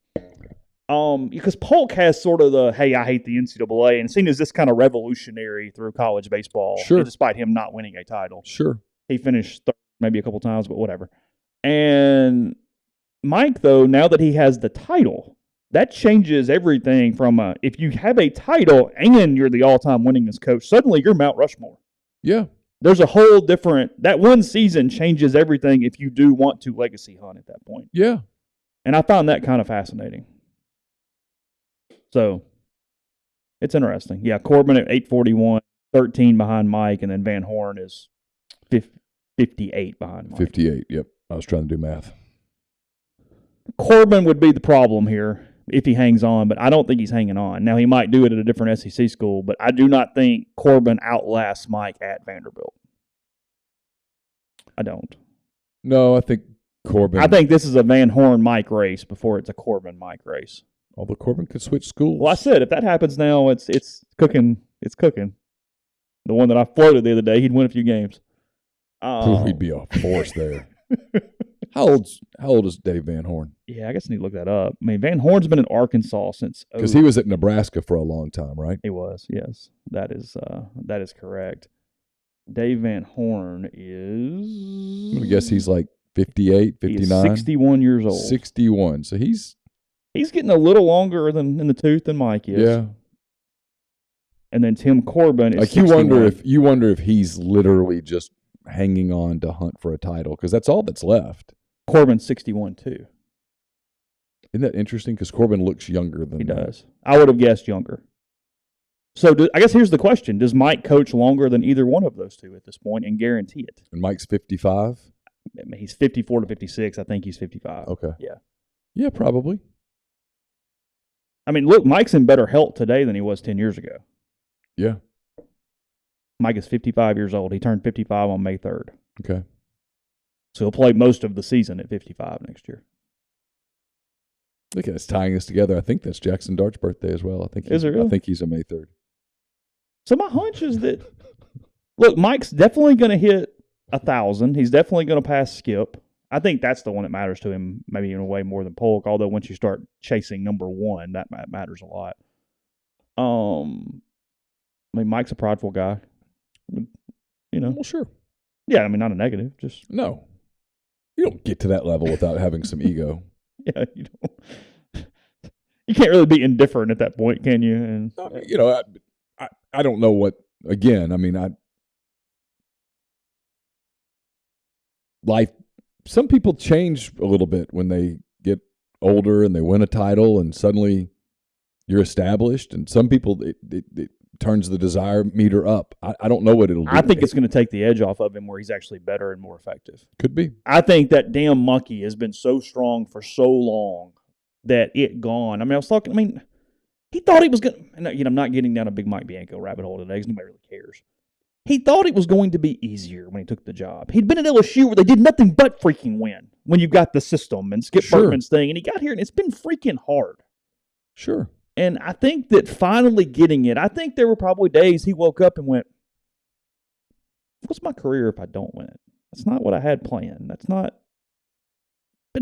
Because Polk has sort of the, hey, I hate the NCAA, and seen as this kind of revolutionary through college baseball, despite him not winning a title. Sure. He finished third maybe a couple times, but whatever. And Mike, though, now that he has the title, that changes everything from if you have a title and you're the all-time winningest coach, suddenly you're Mount Rushmore. Yeah. There's a whole different – that one season changes everything if you do want to legacy hunt at that point. Yeah. And I found that kind of fascinating. So, it's interesting. Yeah, Corbin at 841, 13 behind Mike, and then Van Horn is 58 behind Mike. 58, yep. I was trying to do math. Corbin would be the problem here if he hangs on, but I don't think he's hanging on. Now, he might do it at a different SEC school, but I do not think Corbin outlasts Mike at Vanderbilt. I don't. No, I think Corbin. I think this is a Van Horn-Mike race before it's a Corbin-Mike race. Although Corbin could switch schools. Well, I said if that happens now, it's cooking. It's cooking. The one that I floated the other day, he'd win a few games. We'd be off force there. How old is Dave Van Horn? Yeah, I guess I need to look that up. I mean, Van Horn's been in Arkansas since because he was at Nebraska for a long time, right? He was. Yes, that is correct. Dave Van Horn is. I'm gonna guess he's like 58, 59. 61 years old. 61. So he's getting a little longer in the tooth than Mike is. Yeah. And then Tim Corbin is like 61. you wonder if he's literally just hanging on to hunt for a title because that's all that's left. Corbin's 61 too. Isn't that interesting? Because Corbin looks younger than he does. I would have guessed younger. So I guess here's the question: does Mike coach longer than either one of those two at this point and guarantee it? And Mike's 55. He's 54 to 56. I think he's 55. Okay. Yeah. Yeah, probably. I mean, look, Mike's in better health today than he was 10 years ago. Yeah. Mike is 55 years old. He turned 55 on May 3rd. Okay. So he'll play most of the season at 55 next year. Look at us tying this together. I think that's Jaxson Dart's birthday as well. Is it really? I think he's a May 3rd. So my hunch is that, look, Mike's definitely going to hit 1,000. He's definitely going to pass Skip. I think that's the one that matters to him, maybe in a way more than Polk, although once you start chasing number one, that matters a lot. I mean, Mike's a prideful guy. You know. Well, sure. Yeah, I mean, not a negative. Just no. You don't get to that level without having some ego. Yeah, you don't. You can't really be indifferent at that point, can you? And you know, I don't know what. Again, I mean, life. Some people change a little bit when they get older and they win a title, and suddenly you're established. And some people, it turns the desire meter up. I don't know what it'll do. I think it's going to take the edge off of him where he's actually better and more effective. Could be. I think that damn monkey has been so strong for so long that it gone. I mean, he thought he was going to, you know, I'm not getting down a big Mike Bianco rabbit hole today because nobody really cares. He thought it was going to be easier when he took the job. He'd been at LSU where they did nothing but freaking win when you got the system and Skip Bertman's thing. And he got here and it's been freaking hard. Sure. And I think that finally getting it, I think there were probably days he woke up and went, what's my career if I don't win it? That's not what I had planned. It's been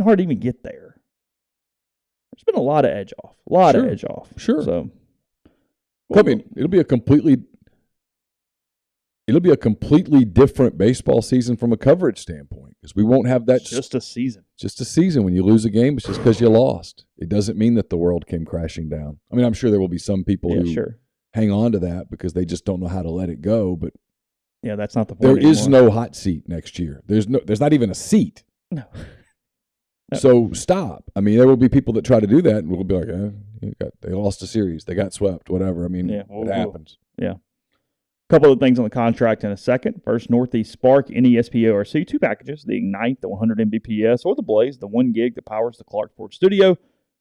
hard to even get there. There's been a lot of edge off. Of edge off. Sure. So, I mean, it'll be a completely different baseball season from a coverage standpoint because we won't have that. Just a season. Just a season. When you lose a game, it's just because you lost. It doesn't mean that the world came crashing down. I mean, I'm sure there will be some people who hang on to that because they just don't know how to let it go. But yeah, that's not the point. There anymore. is no hot seat next year. There's not even a seat. No. So stop. I mean, there will be people that try to do that, and we'll be like, they lost a series, they got swept, whatever. I mean, it happens. Yeah. Couple of things on the contract in a second. First, Northeast Spark, NESPORC, 2 packages, the Ignite, the 100 Mbps, or the Blaze, the 1 gig that powers the Clark Sports Studio.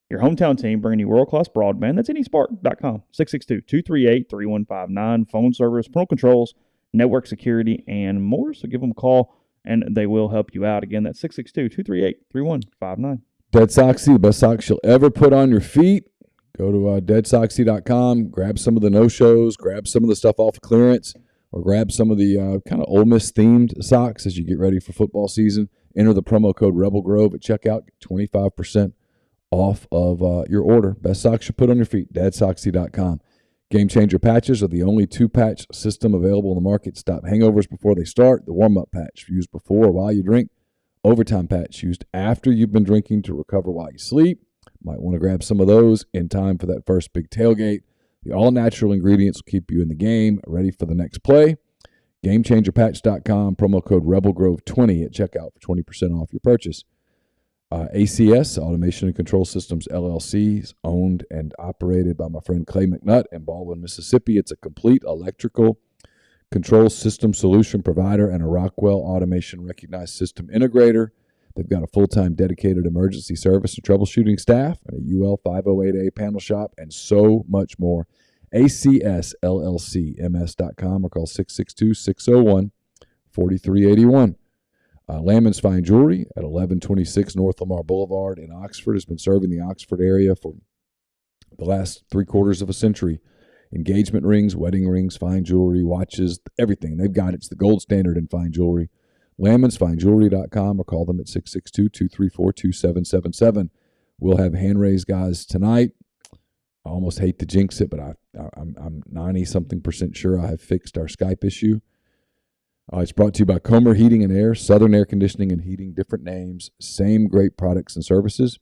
Your hometown team bringing you world-class broadband. That's nespark.com, 662-238-3159. Phone service, parental controls, network security, and more. So give them a call, and they will help you out. Again, that's 662-238-3159. Dead Soxy, the best socks you'll ever put on your feet. Go to deadsoxy.com, grab some of the no-shows, grab some of the stuff off clearance. or grab some of the kind of Ole Miss themed socks as you get ready for football season. Enter the promo code Rebel Grove at checkout, get 25% off of your order. Best socks you put on your feet, dadsoxy.com. Game Changer patches are the only 2-patch system available in the market. Stop hangovers before they start. The warm-up patch used before or while you drink. Overtime patch used after you've been drinking to recover while you sleep. Might want to grab some of those in time for that first big tailgate. The all-natural ingredients will keep you in the game, ready for the next play. GameChangerPatch.com, promo code RebelGrove20 at checkout for 20% off your purchase. ACS, Automation and Control Systems, LLC, is owned and operated by my friend Clay McNutt in Baldwin, Mississippi. It's a complete electrical control system solution provider and a Rockwell Automation recognized system integrator. They've got a full-time dedicated emergency service and troubleshooting staff and a UL 508A panel shop and so much more. ACSLLCMS.com or call 662-601-4381. Lammon's Fine Jewelry at 1126 North Lamar Boulevard in Oxford has been serving the Oxford area for the last 3/4 of a century. Engagement rings, wedding rings, fine jewelry, watches, everything. They've got it. It's the gold standard in fine jewelry. LammonsFineJewelry.com or call them at 662-234-2777. We'll have hand-raised guys tonight. I almost hate to jinx it, but I'm 90-something% sure I have fixed our Skype issue. It's brought to you by Comer Heating and Air, Southern Air Conditioning and Heating, different names, same great products and services.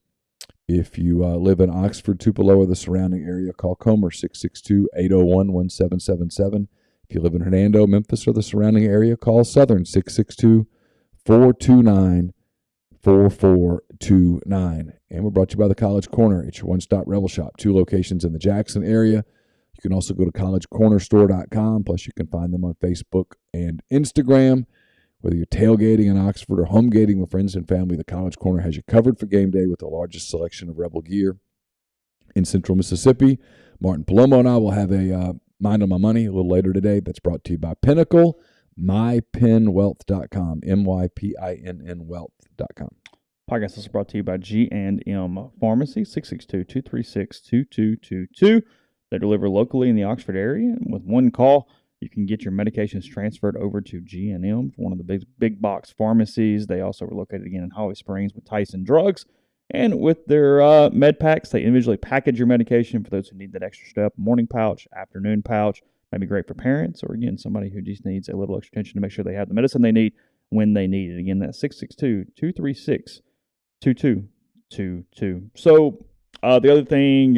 If you live in Oxford, Tupelo, or the surrounding area, call Comer, 662-801-1777. If you live in Hernando, Memphis, or the surrounding area, call Southern, 662-429-4429. And we're brought to you by the College Corner. It's your one-stop Rebel Shop, 2 locations in the Jackson area. You can also go to collegecornerstore.com, plus you can find them on Facebook and Instagram. Whether you're tailgating in Oxford or home gating with friends and family, the College Corner has you covered for game day with the largest selection of Rebel gear in Central Mississippi. Martin Palomo and I will have a Mind on My Money a little later today. That's brought to you by Pinnacle, mypinwealth.com, MYPINN wealth.com. Podcast is brought to you by G&M Pharmacy, 662-236-2222. They deliver locally in the Oxford area. And with one call, you can get your medications transferred over to G&M, one of the big box pharmacies. They also are located again in Holly Springs with Tyson Drugs. And with their med packs, they individually package your medication for those who need that extra step. Morning pouch, afternoon pouch, might be great for parents or, again, somebody who just needs a little extra attention to make sure they have the medicine they need when they need it. Again, that's 662-236-2222. So, the other thing,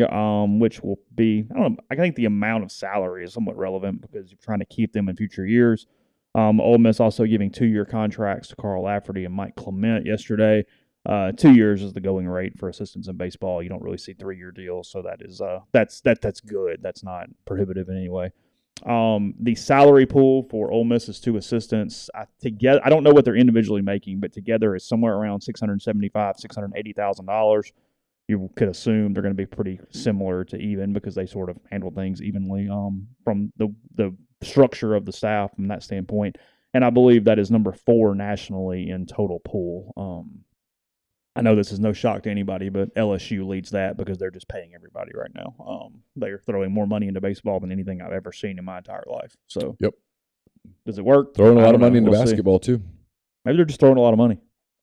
which will be, I think the amount of salary is somewhat relevant because you're trying to keep them in future years. Ole Miss also giving 2-year contracts to Carl Lafferty and Mike Clement yesterday. 2 years is the going rate for assistants in baseball. You don't really see 3-year deals, so that is that's good. That's not prohibitive in any way. The salary pool for Ole Miss is 2 assistants. Together, I don't know what they're individually making, but together is somewhere around $675,000, $680,000. You could assume they're going to be pretty similar to even because they sort of handle things evenly from the structure of the staff from that standpoint. And I believe that is number 4 nationally in total pool. I know this is no shock to anybody, but LSU leads that because they're just paying everybody right now. They're throwing more money into baseball than anything I've ever seen in my entire life. So, yep. Does it work? Throwing a lot of money into basketball, too. Maybe they're just throwing a lot of money.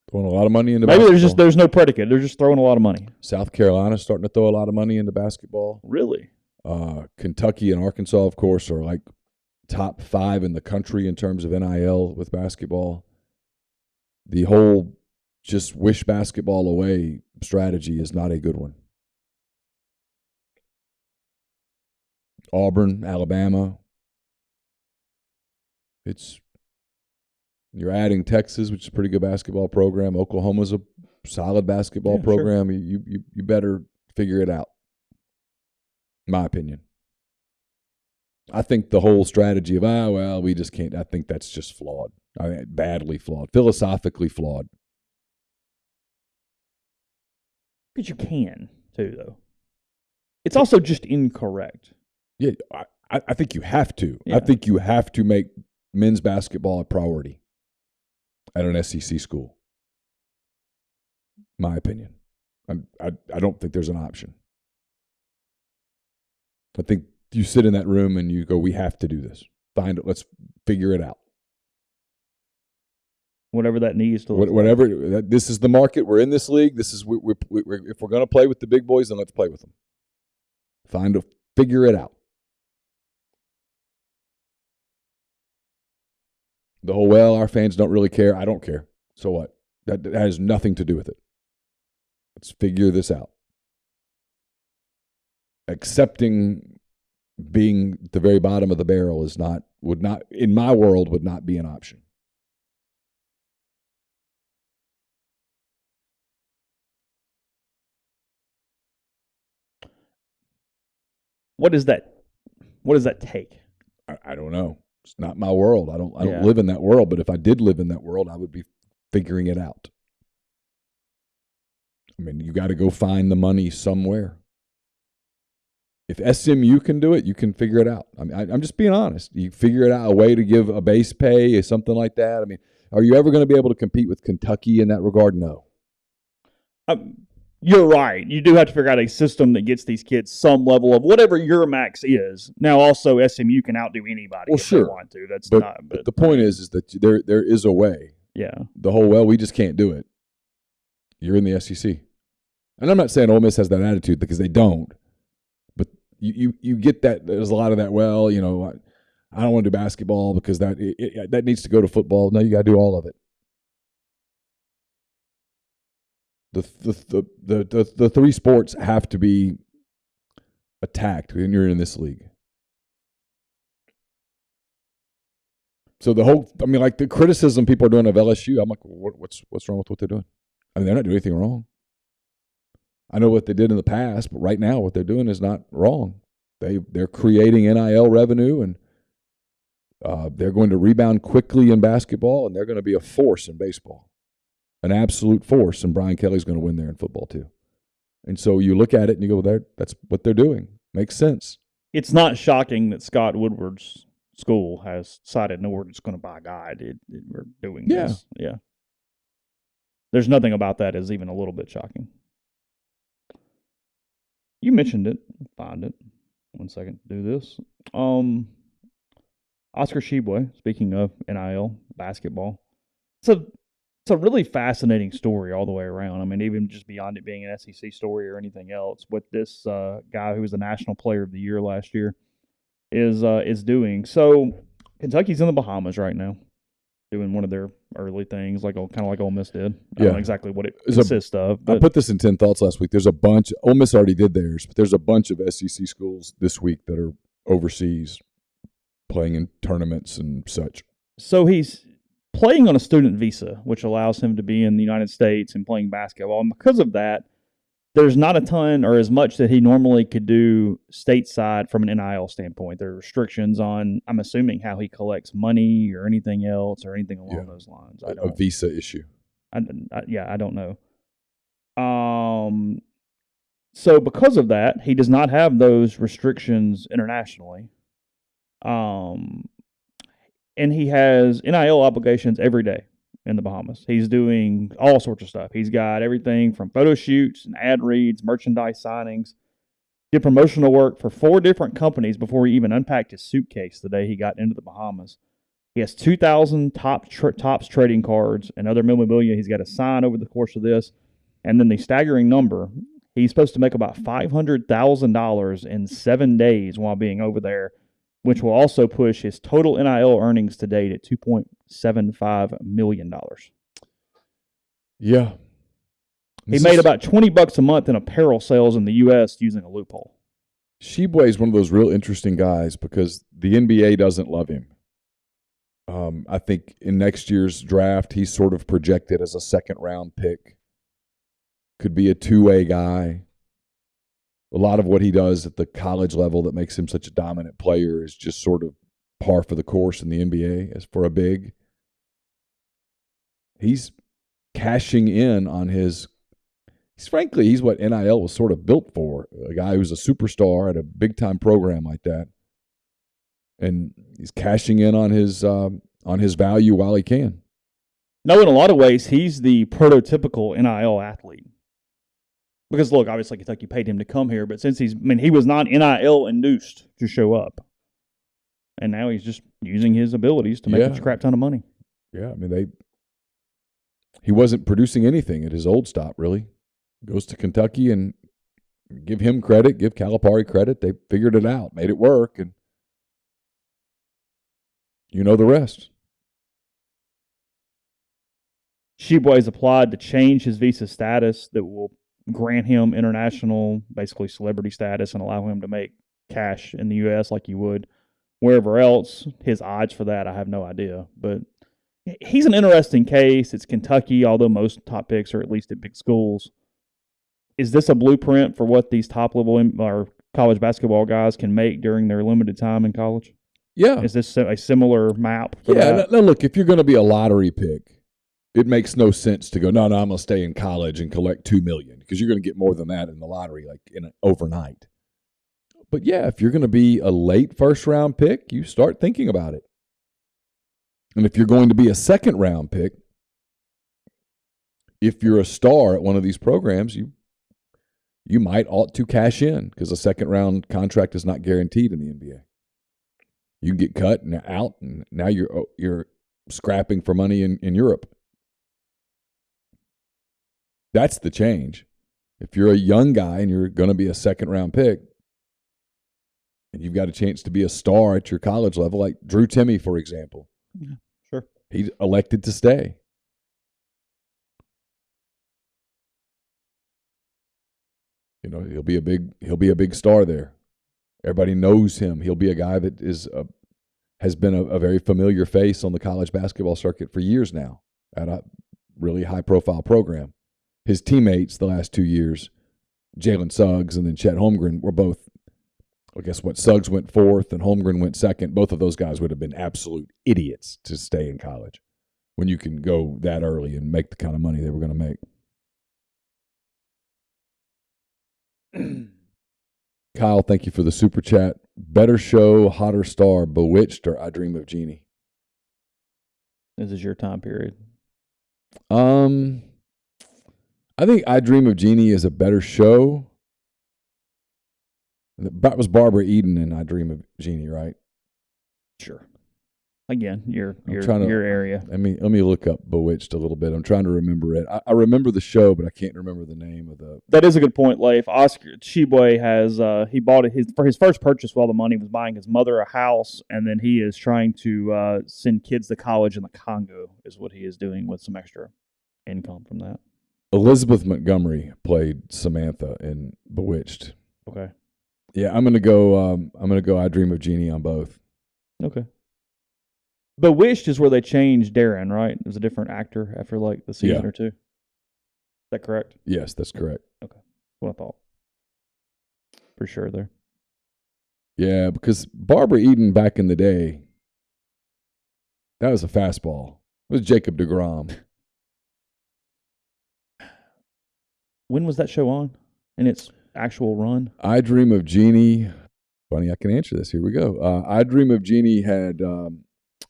Throwing a lot of money into basketball. Maybe there's no predicate. They're just throwing a lot of money. South Carolina's starting to throw a lot of money into basketball. Really? Kentucky and Arkansas, of course, are like top 5 in the country in terms of NIL with basketball. The whole just wish basketball away strategy is not a good one. Auburn, Alabama. You're adding Texas, which is a pretty good basketball program. Oklahoma's a solid basketball program. Sure. You better figure it out, in my opinion. I think the whole strategy of, we just can't, I think that's just flawed. Badly flawed. Philosophically flawed. Because you can, too, though. It's also just incorrect. Yeah, I think you have to. Yeah. I think you have to make men's basketball a priority at an SEC school. My opinion. I don't think there's an option. I think you sit in that room and you go, we have to do this. Let's figure it out. Whatever that needs to look whatever. This is the market. We're in this league. This is if we're going to play with the big boys, then let's play with them. Figure it out. The whole, well, our fans don't really care. I don't care. So what? That has nothing to do with it. Let's figure this out. Accepting being at the very bottom of the barrel would not in my world would not be an option. What does that take? I don't know. It's not my world. I don't live in that world, but if I did live in that world, I would be figuring it out. I mean, you got to go find the money somewhere. If SMU can do it, you can figure it out. I mean, I'm just being honest. You figure it out, a way to give a base pay or something like that. I mean, are you ever going to be able to compete with Kentucky in that regard? No. You're right. You do have to figure out a system that gets these kids some level of whatever your max is. Now, also, SMU can outdo anybody if they want to. But the point is that there is a way. Yeah. The whole, well, we just can't do it. You're in the SEC. And I'm not saying Ole Miss has that attitude, because they don't. But you get that. There's a lot of that, well, you know, I don't want to do basketball because that needs to go to football. No, you got to do all of it. The three sports have to be attacked when you're in this league. So like the criticism people are doing of LSU, I'm like, what's wrong with what they're doing? I mean, they're not doing anything wrong. I know what they did in the past, but right now what they're doing is not wrong. They're creating NIL revenue, and they're going to rebound quickly in basketball, and they're going to be a force in baseball. An absolute force, and Brian Kelly's going to win there in football too. And so you look at it and you go, that's what they're doing. Makes sense. It's not shocking that Scott Woodward's school has decided, no, we're just going to buy a guide. We're doing this. Yeah. There's nothing about that is even a little bit shocking. You mentioned it. Find it. 1 second to do this. Oscar Tshiebwe, speaking of NIL basketball, it's a really fascinating story all the way around. I mean, even just beyond it being an SEC story or anything else, what this guy who was the National Player of the Year last year is doing. So Kentucky's in the Bahamas right now, doing one of their early things, kind of like Ole Miss did. I don't know exactly what it consists of. But I put this in 10 Thoughts last week. There's a bunch. Ole Miss already did theirs, but there's a bunch of SEC schools this week that are overseas playing in tournaments and such. So he's playing on a student visa, which allows him to be in the United States and playing basketball. And because of that, there's not a ton or as much that he normally could do stateside from an NIL standpoint. There are restrictions on, I'm assuming, how he collects money or anything else or anything along those lines. A visa issue. I don't know. So because of that, he does not have those restrictions internationally. And he has NIL obligations every day in the Bahamas. He's doing all sorts of stuff. He's got everything from photo shoots and ad reads, merchandise signings. Did promotional work for 4 different companies before he even unpacked his suitcase the day he got into the Bahamas. He has 2,000 Topps trading cards and other memorabilia he's got to sign over the course of this. And then the staggering number, he's supposed to make about $500,000 in 7 days while being over there, which will also push his total NIL earnings to date at $2.75 million. Yeah. He made about $20 a month in apparel sales in the U.S. using a loophole. Tshiebwe is one of those real interesting guys because the NBA doesn't love him. I think in next year's draft, he's sort of projected as a second-round pick. Could be a two-way guy. A lot of what he does at the college level that makes him such a dominant player is just sort of par for the course in the NBA as for a big. He's cashing in on his – he's what NIL was sort of built for, a guy who's a superstar at a big-time program like that. And he's cashing in on his value while he can. No, in a lot of ways, he's the prototypical NIL athlete. Because, look, obviously Kentucky paid him to come here, but since he was not NIL induced to show up. and now he's just using his abilities to make a crap ton of money. Yeah, I mean, he wasn't producing anything at his old stop, really. Goes to Kentucky, and give him credit, give Calipari credit. They figured it out, made it work, and you know the rest. Tshiebwe has applied to change his visa status that will grant him international, basically celebrity status, and allow him to make cash in the U.S. like you would wherever else. His odds for that, I have no idea. But he's an interesting case. It's Kentucky, although most top picks are at least at big schools. Is this a blueprint for what these top-level or college basketball guys can make during their limited time in college? Yeah. Is this a similar map for that? Now, look, if you're going to be a lottery pick, it makes no sense to go, no, I'm going to stay in college and collect $2 million, because you're going to get more than that in the lottery, like overnight. But yeah, if you're going to be a late first-round pick, you start thinking about it. And if you're going to be a second-round pick, if you're a star at one of these programs, you might ought to cash in, because a second-round contract is not guaranteed in the NBA. You can get cut and out, and now you're scrapping for money in Europe. That's the change. If you're a young guy and you're going to be a second-round pick, and you've got a chance to be a star at your college level, like Drew Timme, for example. Yeah, sure. He's elected to stay. You know, he'll be a big star there. Everybody knows him. He'll be a guy that has been a very familiar face on the college basketball circuit for years now at a really high-profile program. His teammates the last 2 years, Jalen Suggs and then Chet Holmgren, were both, I guess what, Suggs went fourth and Holmgren went second. Both of those guys would have been absolute idiots to stay in college when you can go that early and make the kind of money they were going to make. Kyle, thank you for the super chat. Better show, hotter star, Bewitched, or I Dream of Jeannie? This is your time period. I think I Dream of Jeannie is a better show. That was Barbara Eden in I Dream of Jeannie, right? Sure. Again, your area. Let me look up Bewitched a little bit. I'm trying to remember it. I remember the show, but I can't remember the name of the. That is a good point, Leif. Oscar Tshiebwe has he bought it for his first purchase while the money was buying his mother a house, and then he is trying to send kids to college in the Congo. Is what he is doing with some extra income from that. Elizabeth Montgomery played Samantha in Bewitched. Okay. Yeah, I'm gonna go. I Dream of Jeannie on both. Okay. Bewitched is where they changed Darren, right? It was a different actor after like the season or two. Is that correct? Yes, that's correct. Okay. That's what I thought. For sure there. Yeah, because Barbara Eden back in the day, that was a fastball. It was Jacob deGrom. When was that show on in its actual run? I Dream of Jeannie. Funny, I can answer this. Here we go. I Dream of Jeannie had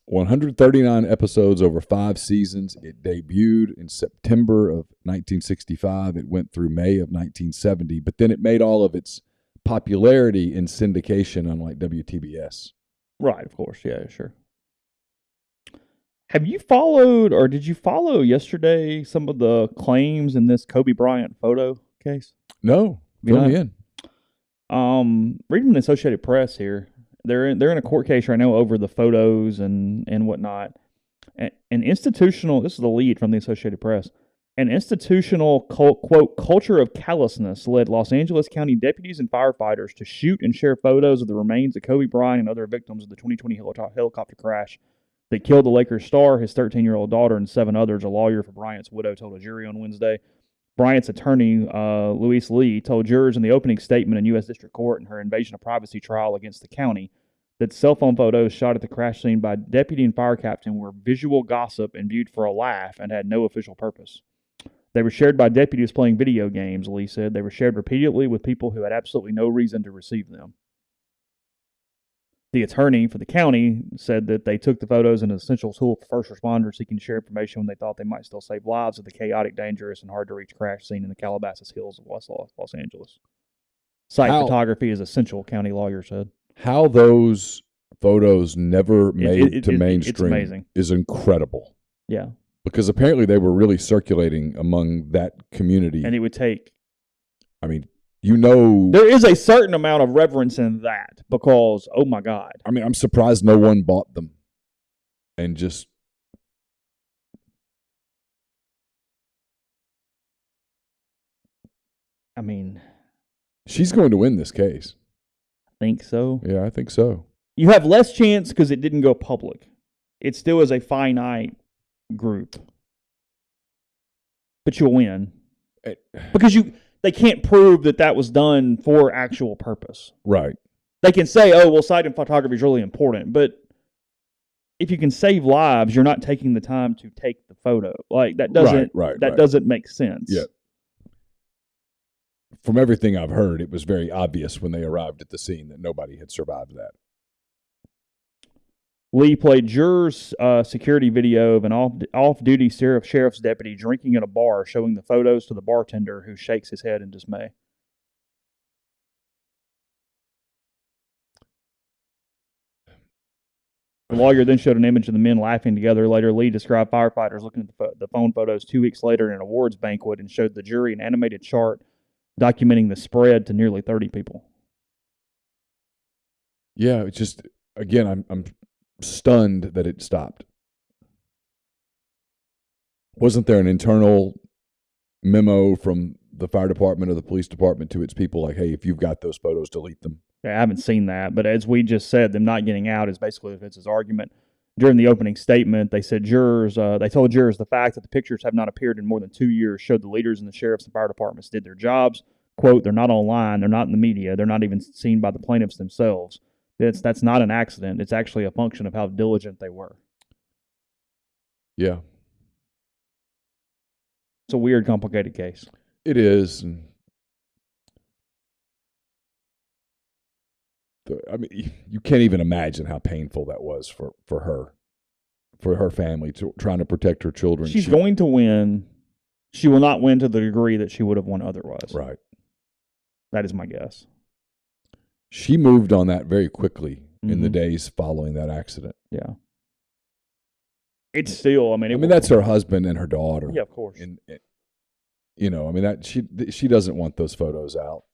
139 episodes over 5 seasons. It debuted in September of 1965. It went through May of 1970, but then it made all of its popularity in syndication on like WTBS. Right, of course. Yeah, sure. Have you followed, or did you follow yesterday some of the claims in this Kobe Bryant photo case? No, fill me in. Reading the Associated Press here. They're in a court case right now over the photos and whatnot. An institutional, this is the lead from the Associated Press, an institutional, quote, culture of callousness led Los Angeles County deputies and firefighters to shoot and share photos of the remains of Kobe Bryant and other victims of the 2020 helicopter crash that killed the Lakers star, his 13-year-old daughter, and 7 others. A lawyer for Bryant's widow told a jury on Wednesday. Bryant's attorney, Louise Lee, told jurors in the opening statement in U.S. District Court in her invasion of privacy trial against the county that cell phone photos shot at the crash scene by deputy and fire captain were visual gossip and viewed for a laugh and had no official purpose. They were shared by deputies playing video games, Lee said. They were shared repeatedly with people who had absolutely no reason to receive them. The attorney for the county said that they took the photos as an essential tool for first responders seeking to share information when they thought they might still save lives at the chaotic, dangerous, and hard-to-reach crash scene in the Calabasas Hills of West Los Angeles. Site photography is essential, county lawyer said. How those photos never made to mainstream it's amazing. is incredible. Yeah. Because apparently they were really circulating among that community. And it would take... I mean, there is a certain amount of reverence in that because, oh my God. I mean, I'm surprised no one bought them and just... I mean... She's going to win this case. I think so. Yeah, I think so. You have less chance because it didn't go public. It still is a finite group. But you'll win. Because they can't prove that was done for actual purpose. Right. They can say, oh, well, sight and photography is really important. But if you can save lives, you're not taking the time to take the photo. Like, that doesn't make sense. Yeah. From everything I've heard, it was very obvious when they arrived at the scene that nobody had survived that. Lee played jurors' security video of an off-duty sheriff's deputy drinking at a bar, showing the photos to the bartender, who shakes his head in dismay. The lawyer then showed an image of the men laughing together. Later, Lee described firefighters looking at the phone photos 2 weeks later in an awards banquet and showed the jury an animated chart documenting the spread to nearly 30 people. Yeah, it's just, again, I'm stunned that it stopped. Wasn't there an internal memo from the fire department or the police department to its people like, hey, if you've got those photos, delete them? Yeah, I haven't seen that, but as we just said, them not getting out is basically Vince's argument. During the opening statement, they said they told jurors the fact that the pictures have not appeared in more than 2 years showed the leaders in the sheriff's and fire departments did their jobs. Quote, they're not online, they're not in the media, they're not even seen by the plaintiffs themselves. That's not an accident. It's actually a function of how diligent they were. Yeah. It's a weird, complicated case. It is. I mean, you can't even imagine how painful that was for her family, trying to protect her children. She's going to win. She will not win to the degree that she would have won otherwise. Right. That is my guess. She moved on that very quickly in the days following that accident. Yeah. It's still, that's her husband and her daughter. Yeah, of course. And that she doesn't want those photos out.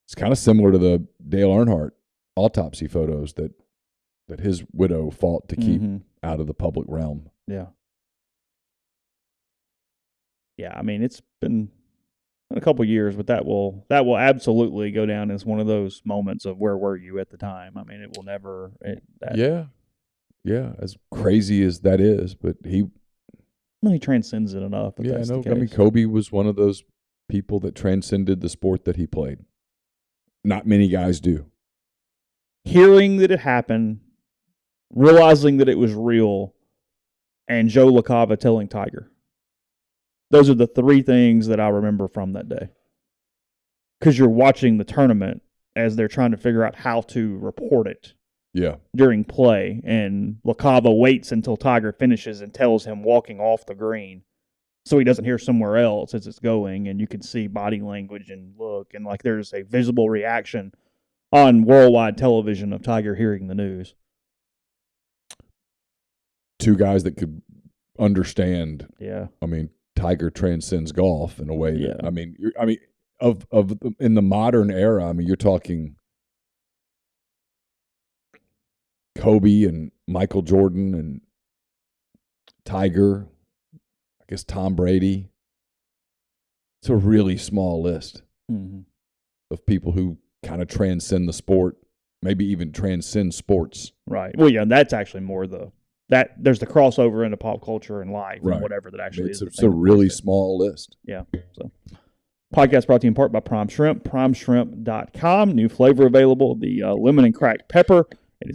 It's kind of similar to the Dale Earnhardt autopsy photos that his widow fought to keep out of the public realm. Yeah. Yeah, it's been a couple of years, but that will absolutely go down as one of those moments of where were you at the time. It will never. Yeah. As crazy as that is, but he transcends it enough. Yeah, I know. Kobe was one of those people that transcended the sport that he played. Not many guys do. Hearing that it happened, realizing that it was real, and Joe LaCava telling Tiger. Those are the three things that I remember from that day. Because you're watching the tournament as they're trying to figure out how to report it during play. And LaCava waits until Tiger finishes and tells him walking off the green so he doesn't hear somewhere else as it's going. And you can see body language and look. And there's a visible reaction on worldwide television of Tiger hearing the news. Two guys that could understand. Yeah. Tiger transcends golf in a way that in the modern era. You're talking Kobe and Michael Jordan and Tiger. I guess Tom Brady. It's a really small list of people who kind of transcend the sport, maybe even transcend sports. Right. Well, yeah, that's actually more there's the crossover into pop culture and life and whatever that actually is. It's a really small list. Yeah. So, podcast brought to you in part by Prime Shrimp, primeshrimp.com. New flavor available, the lemon and cracked pepper.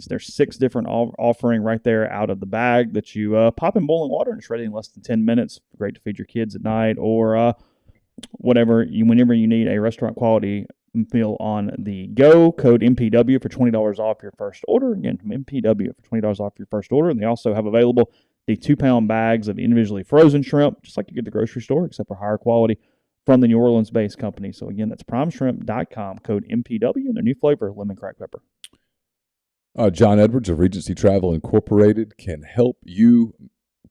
There's 6 different offering right there out of the bag that you pop in boiling water and it's ready in less than 10 minutes. Great to feed your kids at night or whenever you need a restaurant quality meal on the go. Code MPW for $20 off your first order. Again, MPW for $20 off your first order. And they also have available the 2-pound bags of individually frozen shrimp, just like you get at the grocery store, except for higher quality from the New Orleans-based company. So again, that's primeshrimp.com, code MPW, and their new flavor, lemon cracked pepper. John Edwards of Regency Travel Incorporated can help you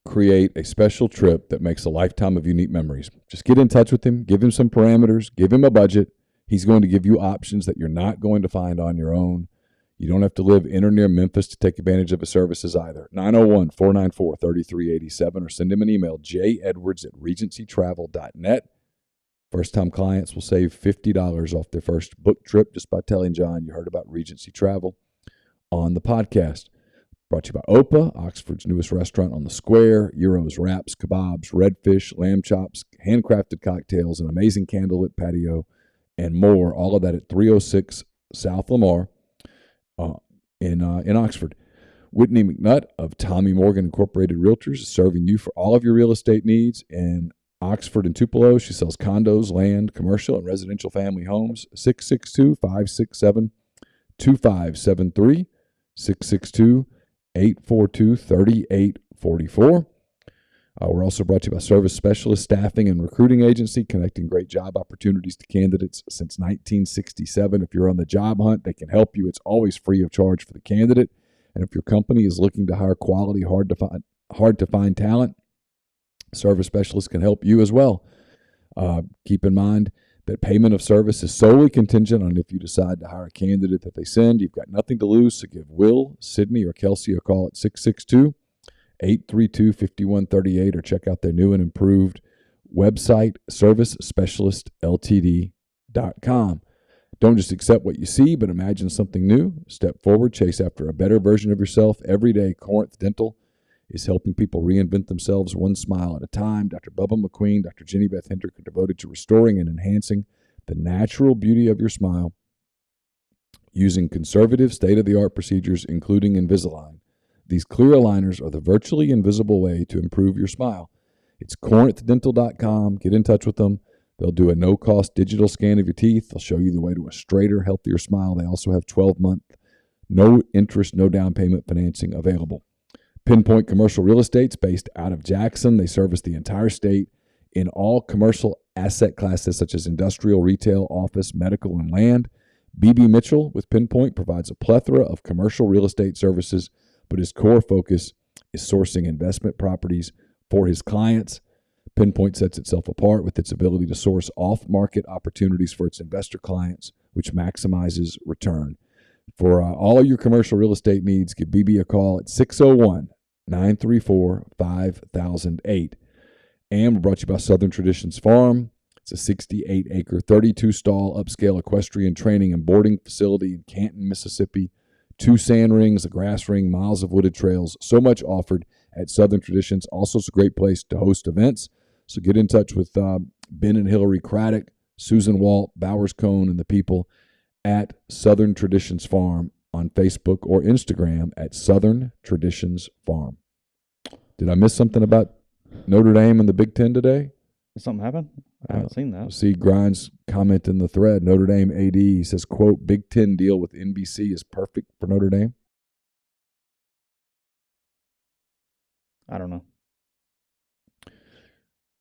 create a special trip that makes a lifetime of unique memories. Just get in touch with him, give him some parameters, give him a budget. He's going to give you options that you're not going to find on your own. You don't have to live in or near Memphis to take advantage of his services either. 901-494-3387 or send him an email, jedwards@regencytravel.net. First-time clients will save $50 off their first book trip just by telling John you heard about Regency Travel on the podcast. Brought to you by Opa, Oxford's newest restaurant on the square. Euros, wraps, kebabs, redfish, lamb chops, handcrafted cocktails, an amazing candlelit patio, and more. All of that at 306 South Lamar in Oxford. Whitney McNutt of Tommy Morgan Incorporated Realtors is serving you for all of your real estate needs in Oxford and Tupelo. She sells condos, land, commercial, and residential family homes. 662-567-2573, 662-842-3844. We're also brought to you by Service Specialist Staffing and Recruiting Agency, connecting great job opportunities to candidates since 1967. If you're on the job hunt, they can help you. It's always free of charge for the candidate. And if your company is looking to hire quality, hard to find talent, Service Specialists can help you as well. Keep in mind that payment of service is solely contingent on if you decide to hire a candidate that they send. You've got nothing to lose, so give Will, Sydney, or Kelsey a call at 662-832-5138 or check out their new and improved website, servicespecialistltd.com. Don't just accept what you see, but imagine something new. Step forward, chase after a better version of yourself. Every day, Corinth Dental is helping people reinvent themselves one smile at a time. Dr. Bubba McQueen, Dr. Jenny Beth Hendrick are devoted to restoring and enhancing the natural beauty of your smile using conservative, state-of-the-art procedures, including Invisalign. These clear aligners are the virtually invisible way to improve your smile. It's corinthdental.com. Get in touch with them. They'll do a no-cost digital scan of your teeth. They'll show you the way to a straighter, healthier smile. They also have 12-month, no interest, no down payment financing available. Pinpoint Commercial Real Estate's based out of Jackson. They service the entire state in all commercial asset classes such as industrial, retail, office, medical, and land. B.B. Mitchell with Pinpoint provides a plethora of commercial real estate services, but his core focus is sourcing investment properties for his clients. Pinpoint sets itself apart with its ability to source off-market opportunities for its investor clients, which maximizes return. For all your commercial real estate needs, give BB a call at 601-934-5008. And we're brought to you by Southern Traditions Farm. It's a 68-acre, 32-stall upscale equestrian training and boarding facility in Canton, Mississippi. 2 sand rings, a grass ring, miles of wooded trails. So much offered at Southern Traditions. Also, it's a great place to host events. So get in touch with Ben and Hillary Craddock, Susan Walt, Bowers Cone, and the people at Southern Traditions Farm on Facebook or Instagram at Southern Traditions Farm. Did I miss something about Notre Dame and the Big Ten today? Did something happen? I haven't seen that. See Grimes comment in the thread. Notre Dame AD, he says, quote, Big Ten deal with NBC is perfect for Notre Dame. I don't know.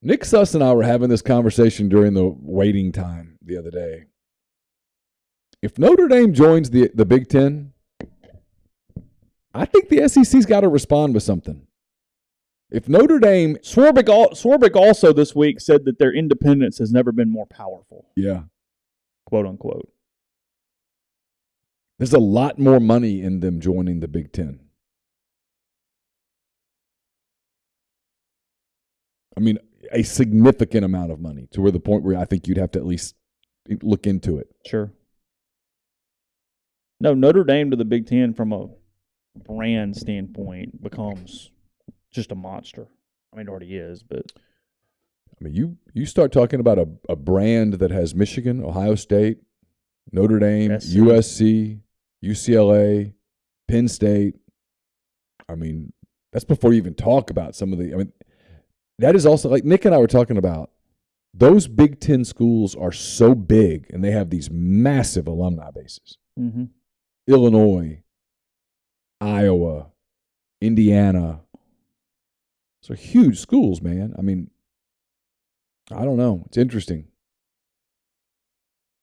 Nick Suss and I were having this conversation during the waiting time the other day. If Notre Dame joins the Big Ten, I think the SEC's got to respond with something. If Notre Dame... Swarbrick also this week said that their independence has never been more powerful. Yeah. Quote, unquote. There's a lot more money in them joining the Big Ten. I mean, a significant amount of money to where the point where I think you'd have to at least look into it. Sure. No, Notre Dame to the Big Ten from a brand standpoint becomes just a monster. I mean, it already is, but... I mean, you start talking about a brand that has Michigan, Ohio State, Notre Dame, USC, UCLA, Penn State. I mean, that's before you even talk about some of the... I mean, that is also, like Nick and I were talking about, those Big Ten schools are so big, and they have these massive alumni bases. Mm-hmm. Illinois, Iowa, Indiana. Those are huge schools, man. I mean, I don't know. It's interesting.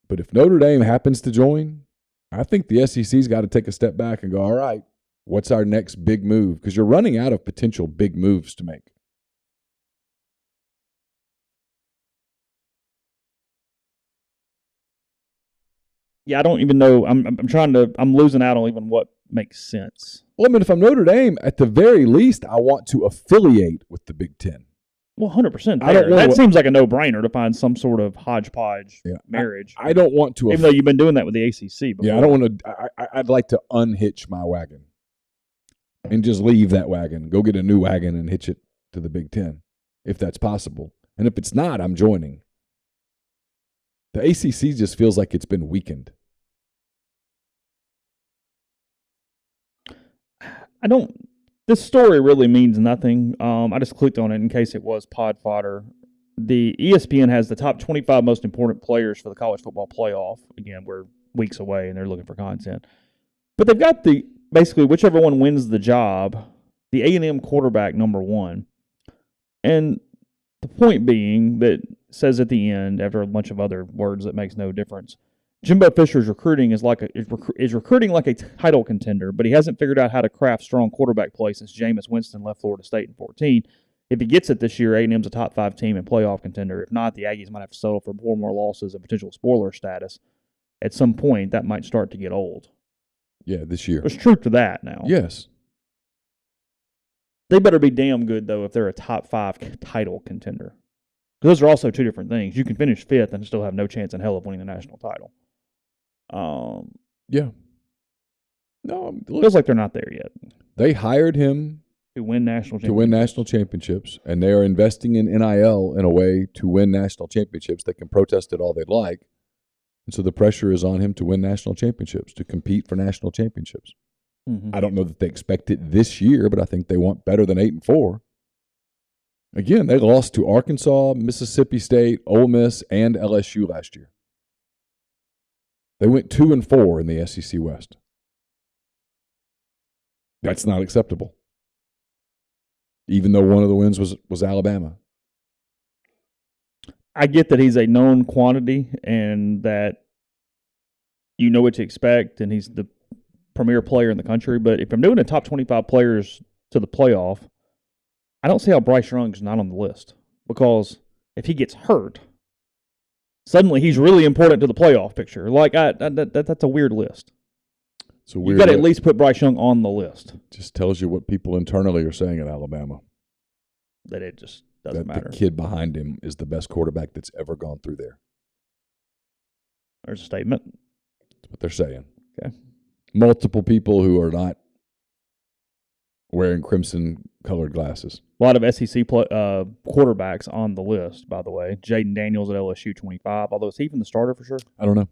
But if Notre Dame happens to join, I think the SEC's got to take a step back and go, all right, what's our next big move? Because you're running out of potential big moves to make. Yeah, I don't even know. I'm losing out on even what makes sense. Well, I mean, if I'm Notre Dame, at the very least, I want to affiliate with the Big Ten. Well, 100%. That seems like a no-brainer to find some sort of hodgepodge marriage. I don't want to. Even though you've been doing that with the ACC before. Yeah, I don't want to. I'd like to unhitch my wagon and just leave that wagon, go get a new wagon and hitch it to the Big Ten, if that's possible. And if it's not, I'm joining. The ACC just feels like it's been weakened. This story really means nothing. I just clicked on it in case it was pod fodder. The ESPN has the top 25 most important players for the college football playoff. Again, we're weeks away and they're looking for content. But they've got basically whichever one wins the job, the A&M quarterback number one. And the point being that says at the end, after a bunch of other words that makes no difference, Jimbo Fisher's recruiting is recruiting like a title contender, but he hasn't figured out how to craft strong quarterback play since Jameis Winston left Florida State in 2014. If he gets it this year, A&M's a top 5 team and playoff contender. If not, the Aggies might have to settle for 4 more losses and potential spoiler status. At some point, that might start to get old. Yeah, this year. There's truth to that now. Yes. They better be damn good, though, if they're a top 5 title contender. Those are also two different things. You can finish 5th and still have no chance in hell of winning the national title. Yeah. No, it feels like they're not there yet. They hired him to win national championships, and they are investing in NIL in a way to win national championships. They can protest it all they'd like, and so the pressure is on him to win national championships, to compete for national championships. Mm-hmm. I don't know that they expect it this year, but I think they want better than 8-4. Again, they lost to Arkansas, Mississippi State, Ole Miss, and LSU last year. They went 2-4 in the SEC West. That's not acceptable. Even though one of the wins was Alabama. I get that he's a known quantity and that you know what to expect, and he's the premier player in the country. But if I'm doing a top 25 players to the playoff, I don't see how Bryce Young's not on the list. Because if he gets hurt, suddenly he's really important to the playoff picture. Like, that's a weird list. So weird. You got to at least put Bryce Young on the list. Just tells you what people internally are saying at Alabama. That it just doesn't matter. The kid behind him is the best quarterback that's ever gone through there. There's a statement. That's what they're saying. Okay. Multiple people who are not wearing crimson-colored glasses. A lot of SEC quarterbacks on the list, by the way. Jaden Daniels at LSU, 25. Although, is he even the starter for sure? I don't know.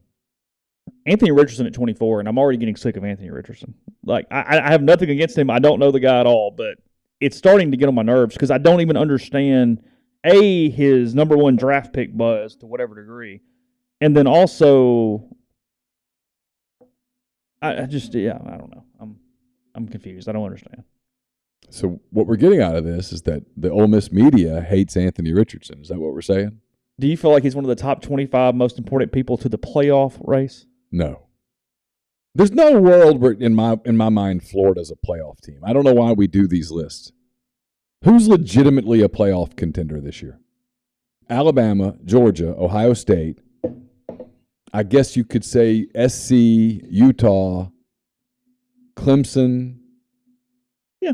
Anthony Richardson at 24, and I'm already getting sick of Anthony Richardson. Like, I have nothing against him. I don't know the guy at all, but it's starting to get on my nerves because I don't even understand, A, his number one draft pick buzz to whatever degree, and then also, I don't know. I'm confused. I don't understand. So what we're getting out of this is that the Ole Miss media hates Anthony Richardson. Is that what we're saying? Do you feel like he's one of the top 25 most important people to the playoff race? No. There's no world where, in my mind, Florida's a playoff team. I don't know why we do these lists. Who's legitimately a playoff contender this year? Alabama, Georgia, Ohio State. I guess you could say SC, Utah, Clemson. Yeah.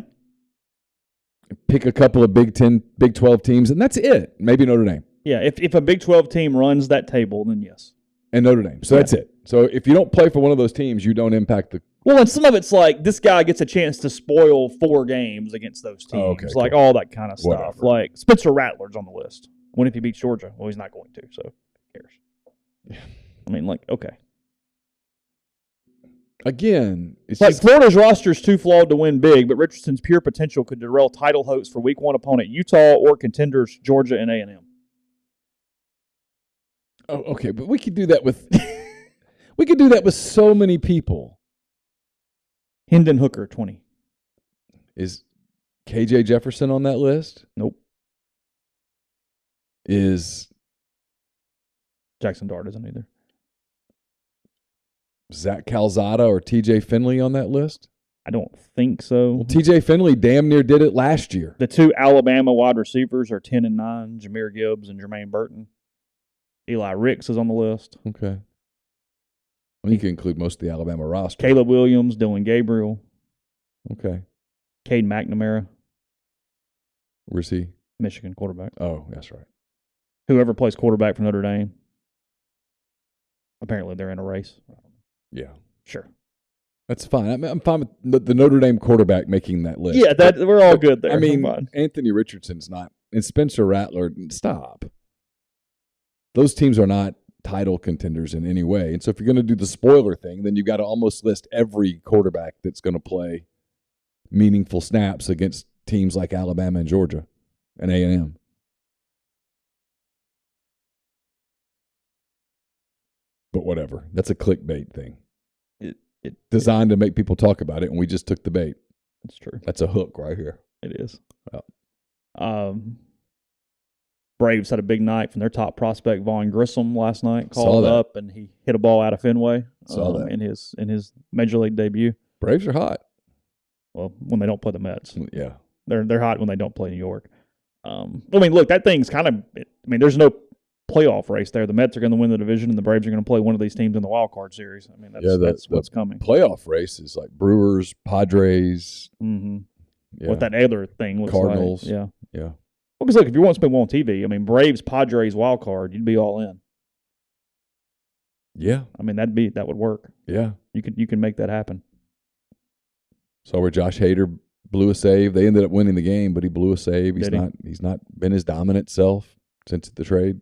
Pick a couple of Big 10, Big 12 teams, and that's it. Maybe Notre Dame. Yeah, if a Big 12 team runs that table, then yes. And Notre Dame. So that's it. So if you don't play for one of those teams, you don't impact the... Well, and some of it's like this guy gets a chance to spoil 4 games against those teams. Okay, like all that kind of stuff. Whatever. Like Spencer Rattler's on the list. What if he beats Georgia? Well, he's not going to, so who cares? Yeah. I mean, like, okay. Again, it's like just... Florida's roster is too flawed to win big, but Richardson's pure potential could derail title hopes for Week 1 opponent Utah or contenders Georgia and A&M. Oh, okay, but we could do that with we could do that with so many people. Hendon Hooker, 20. Is KJ Jefferson on that list? Nope. Is Jaxson Dart isn't either. Zach Calzada or TJ Finley on that list? I don't think so. Well, TJ Finley damn near did it last year. The two Alabama wide receivers are 10 and 9, Jahmyr Gibbs and Jermaine Burton. Eli Ricks is on the list. Okay. Well, you can include most of the Alabama roster. Caleb Williams, Dylan Gabriel. Okay. Cade McNamara. Where's he? Michigan quarterback. Oh, that's right. Whoever plays quarterback for Notre Dame. Apparently they're in a race. Yeah. Sure. That's fine. I'm fine with the Notre Dame quarterback making that list. Yeah, we're all good there. I mean, Anthony Richardson's not, and Spencer Rattler, stop. Those teams are not title contenders in any way. And so if you're going to do the spoiler thing, then you've got to almost list every quarterback that's going to play meaningful snaps against teams like Alabama and Georgia and A&M. But whatever. That's a clickbait thing. Designed to make people talk about it, and we just took the bait. That's true. That's a hook right here. It is. Oh. Braves had a big night from their top prospect, Vaughn Grissom, last night. Called up, and he hit a ball out of Fenway in his Major League debut. Braves are hot. Well, when they don't play the Mets. Yeah. They're hot when they don't play New York. I mean, look, that thing's kind of – there's no playoff race there. The Mets are going to win the division, and the Braves are going to play one of these teams in the wild card series. I mean, that's what's coming. Playoff race is like Brewers, Padres. Mm-hmm. Yeah. What that other thing looks Cardinals. like. Yeah. Yeah. Well, because look, if you want to spend one on TV, I mean, Braves, Padres, wild card, you'd be all in. Yeah. I mean, that would work. Yeah. You can make that happen. So where Josh Hader blew a save. They ended up winning the game, but he blew a save. He's not been his dominant self since the trade.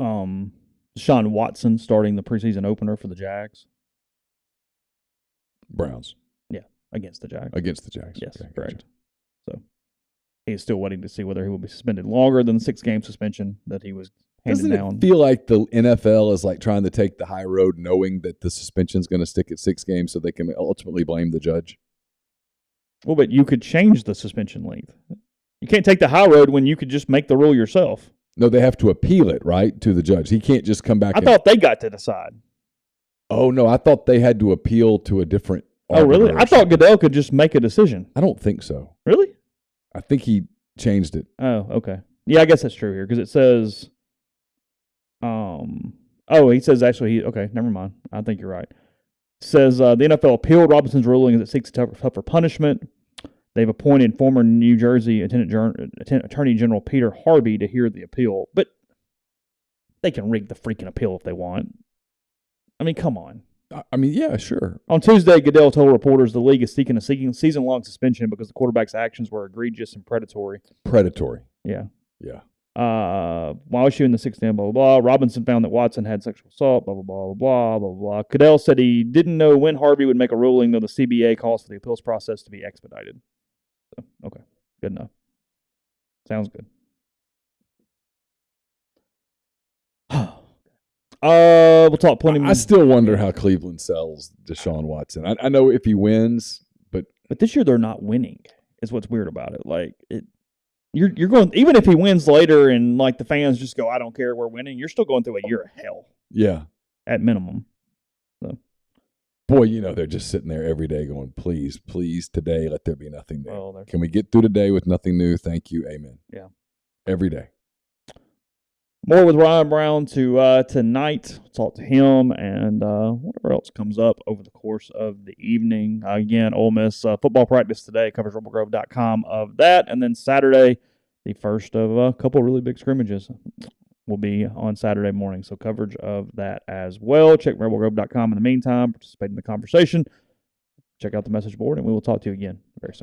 Deshaun Watson starting the preseason opener for the Jags. Browns. Yeah, against the Jags. Yes, okay, correct. gotcha. So he's still waiting to see whether he will be suspended longer than the 6-game suspension that he was handed down. Doesn't it feel like the NFL is like trying to take the high road knowing that the suspension is going to stick at 6 games so they can ultimately blame the judge? Well, but you could change the suspension length. You can't take the high road when you could just make the rule yourself. No, they have to appeal it, right, to the judge. He can't just come back. I thought they got to decide. Oh, no, I thought they had to appeal to a different. Oh, really? I thought Goodell could just make a decision. I don't think so. Really? I think he changed it. Oh, okay. Yeah, I guess that's true here because it says. He says actually. Okay, never mind. I think you're right. It says the NFL appealed Robinson's ruling as it seeks tougher punishment. They've appointed former New Jersey Attorney General Peter Harvey to hear the appeal, but they can rig the freaking appeal if they want. I mean, come on. I mean, yeah, sure. On Tuesday, Goodell told reporters the league is seeking a season-long suspension because the quarterback's actions were egregious and predatory. Yeah. Yeah. While issuing the 6-game blah, blah, blah, Robinson found that Watson had sexual assault, blah, blah, blah, blah, blah, blah. Goodell said he didn't know when Harvey would make a ruling, though the CBA calls for the appeals process to be expedited. So, okay. Good enough. Sounds good. We'll talk plenty more. I still wonder how Cleveland sells Deshaun Watson. I know if he wins, but this year they're not winning. Is what's weird about it. Like you're going, even if he wins later and like the fans just go, I don't care, we're winning. You're still going through a year of hell. Yeah, at minimum. So, boy, they're just sitting there every day going, please, please, today let there be nothing new. Well, can we get through today with nothing new? Thank you, amen. Yeah, every day. More with Ryan Brown tonight. Talk to him and whatever else comes up over the course of the evening. Again, Ole Miss football practice today. Covers rebelgrove.com of that. And then Saturday, the first of a couple really big scrimmages will be on Saturday morning. So coverage of that as well. Check rebelgrove.com in the meantime. Participate in the conversation. Check out the message board, and we will talk to you again very soon.